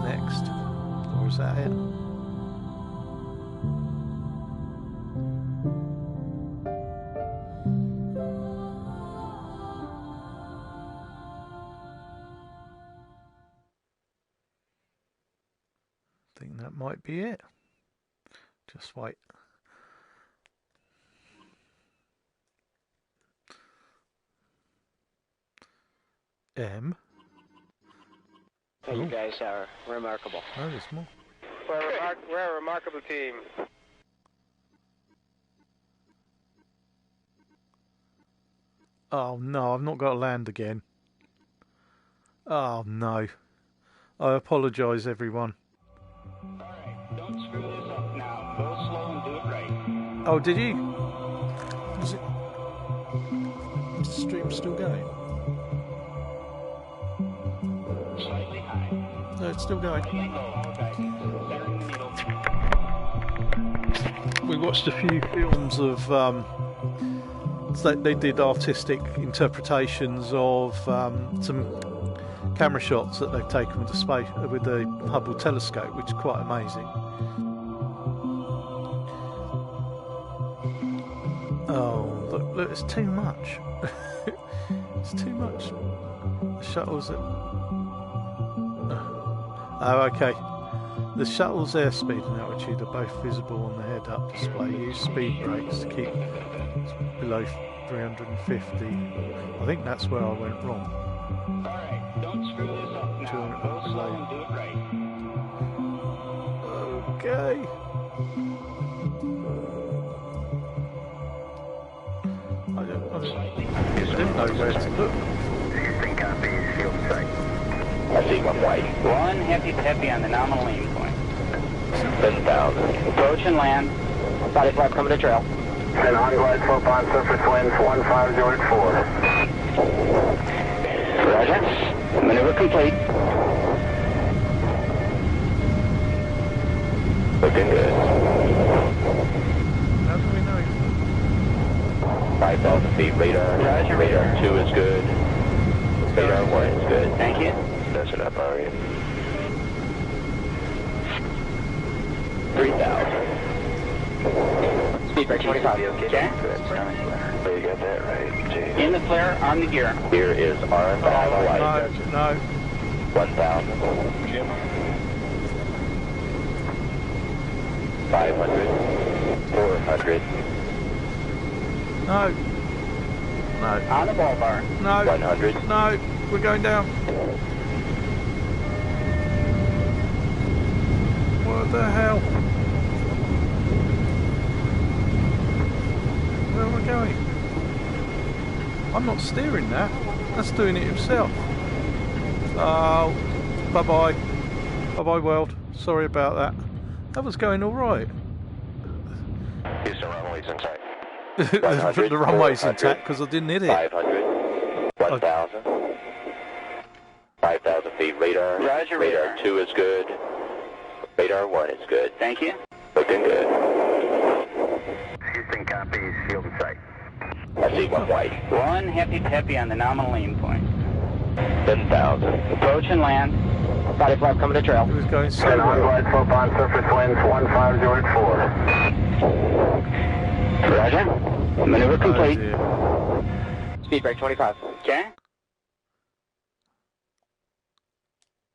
Speaker 1: Next, or is that it? I think that might be it. Just wait. M.
Speaker 12: You guys are remarkable.
Speaker 1: Oh, there's more.
Speaker 14: We're a remarkable team.
Speaker 1: Oh no, I've not got to land again. Oh no. I apologise, everyone.
Speaker 12: Alright, don't screw this up now. Go slow and do it right.
Speaker 1: Oh, did you? Is it? Is the stream still going?
Speaker 12: Slightly high.
Speaker 1: No, it's still going. We watched a few films of they did artistic interpretations of some camera shots that they've taken with the Hubble telescope, which is quite amazing. Oh, look, it's too much. It's too much. The shuttle's at... Oh, okay. The shuttle's airspeed and altitude are both visible on the head-up display. Use speed brakes to keep below 350. I think that's where I went wrong.
Speaker 12: Alright, don't screw this up now. Go slow and do it right.
Speaker 1: Okay. I didn't know where to look.
Speaker 5: Houston copies, field sight.
Speaker 4: I see one white.
Speaker 12: 1 heavy on the nominal aim point.
Speaker 4: 10,000.
Speaker 12: Approach and land.
Speaker 13: Body flap coming to trail.
Speaker 3: And on-glide slope on surface winds 150 at 4.
Speaker 12: Roger. Maneuver complete.
Speaker 4: Looking good.
Speaker 1: How do we know?
Speaker 4: 5,000 feet radar.
Speaker 12: Roger.
Speaker 4: Radar 2 is good. Radar 1 is good.
Speaker 12: Thank you.
Speaker 4: That's enough, are you? 3,000.
Speaker 12: Speed break 25. Okay.
Speaker 4: You got that right, James.
Speaker 12: In the flare, arm the gear.
Speaker 4: Gear is armed on the light.
Speaker 1: No.
Speaker 4: 1,000.
Speaker 9: Jim.
Speaker 4: 500. 400.
Speaker 1: No. No.
Speaker 12: On the ball bar.
Speaker 1: No.
Speaker 4: 100.
Speaker 1: No. We're going down. What the hell? Where am I going? I'm not steering that. That's doing it himself. Oh, bye-bye. Bye-bye, world. Sorry about that. That was going all right.
Speaker 4: Houston, runway's in sight.
Speaker 1: The runway's intact because I didn't hit it.
Speaker 4: 500. 1,000. 5,000 feet radar.
Speaker 12: Roger,
Speaker 4: radar 2 is good. Radar 1 is good.
Speaker 12: Thank you.
Speaker 4: Looking good.
Speaker 5: Houston copies, field sight.
Speaker 4: I see one white.
Speaker 12: 1 heavy on the nominal aim point.
Speaker 4: 10,000.
Speaker 12: Approach and land.
Speaker 13: Body flap coming to trail.
Speaker 1: It was going so
Speaker 3: And
Speaker 1: well.
Speaker 3: on-glide slope on surface winds 150 at 4.
Speaker 12: Roger. Maneuver complete.
Speaker 1: Oh,
Speaker 13: Speed break 25.
Speaker 12: Okay.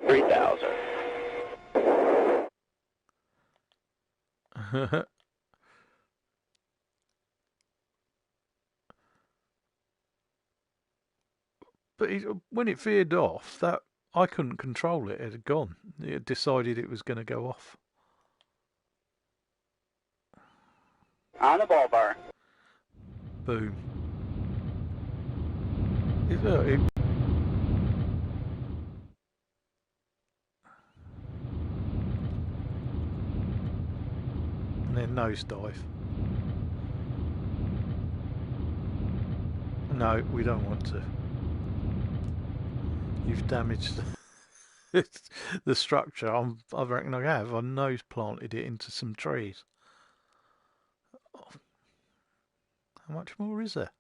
Speaker 4: 3,000.
Speaker 1: dear. But when it veered off, that I couldn't control it. It had gone. It had decided it was going to go off.
Speaker 12: On the ball bar.
Speaker 1: Boom. And then nosedive. No, we don't want to. You've damaged the structure. I reckon I have. I nose planted it into some trees. Oh. How much more is there?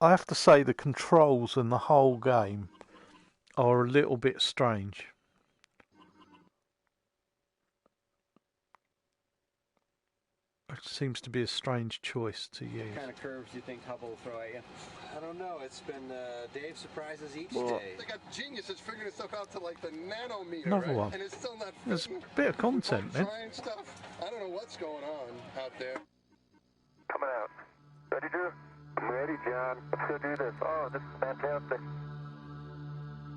Speaker 1: I have to say the controls and the whole game are a little bit strange. It seems to be a strange choice to use.
Speaker 15: What kind of curves do you think Hubble will throw at you?
Speaker 16: I don't know. It's been Dave surprises each
Speaker 1: Well,
Speaker 16: day. They got geniuses figuring stuff out to like the nanometer,
Speaker 1: Another
Speaker 16: right?
Speaker 1: one.
Speaker 16: And it's still not
Speaker 1: There's
Speaker 16: fitting.
Speaker 1: a bit of content then.
Speaker 16: Trying stuff. I don't know what's going on out there.
Speaker 5: Coming out. Ready, Drew? I'm ready, John. Let's go do this. Oh, this is fantastic.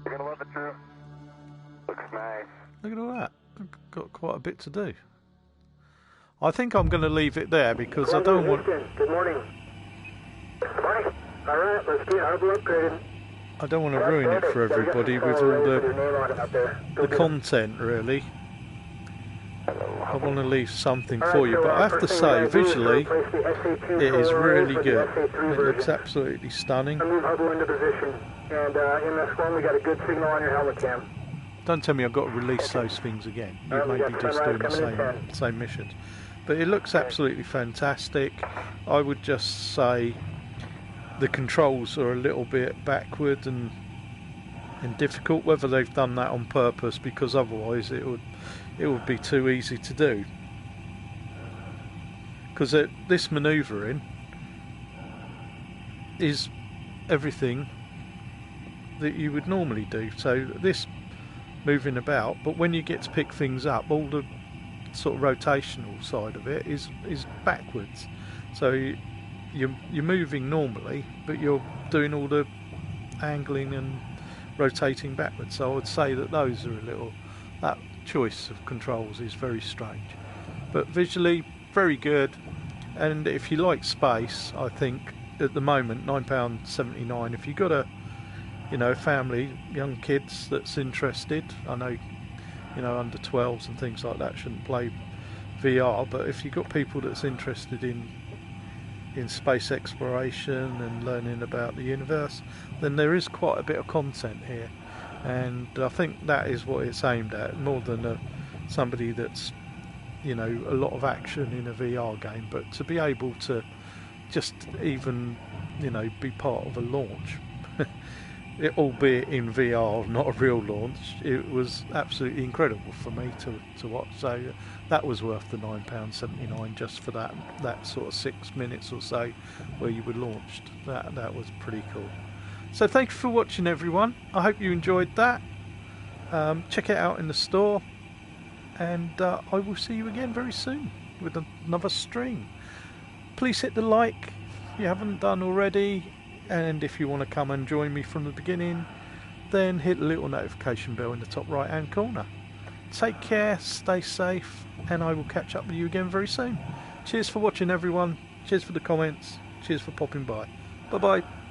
Speaker 5: You're gonna love it, Drew. Looks nice.
Speaker 1: Look at all that. I've got quite a bit to do. I think I'm going to leave it there because I don't want.
Speaker 10: Good morning. Good morning. All right, let's get Hubble upgraded.
Speaker 1: I don't want to ruin it for everybody with all the content, really. I want to leave something for you, but I have to say, visually, it is really good. It looks absolutely stunning.
Speaker 10: Move Hubble into position, and MS1, we got a good signal on your helmet cam.
Speaker 1: Don't tell me I've got to release those things again. You may be just doing the same missions. But it looks absolutely fantastic. I would just say the controls are a little bit backward and difficult. Whether they've done that on purpose, because otherwise it would be too easy to do. Because this manoeuvring is everything that you would normally do. So this moving about, but when you get to pick things up, all the sort of rotational side of it is backwards. So you're moving normally, but you're doing all the angling and rotating backwards. So I would say that those are a little, that choice of controls is very strange. But visually, very good. And if you like space, I think at the moment £9.79. If you've got a, you know, family, young kids that's interested, I know, you know, under 12s and things like that shouldn't play VR, but if you've got people that's interested in space exploration and learning about the universe, then there is quite a bit of content here, and I think that is what it's aimed at, more than somebody that's, you know, a lot of action in a VR game, but to be able to just even, you know, be part of a launch, albeit in VR, not a real launch, it was absolutely incredible for me to watch. So that was worth the £9.79 just for that sort of 6 minutes or so where you were launched. That was pretty cool. So thank you for watching, everyone. I hope you enjoyed that. Check it out in the store, and I will see you again very soon with another stream. Please hit the like if you haven't done already, and if you want to come and join me from the beginning, then hit the little notification bell in the top right hand corner. Take care, stay safe, and I will catch up with you again very soon. Cheers for watching, everyone. Cheers for the comments. Cheers for popping by. Bye bye.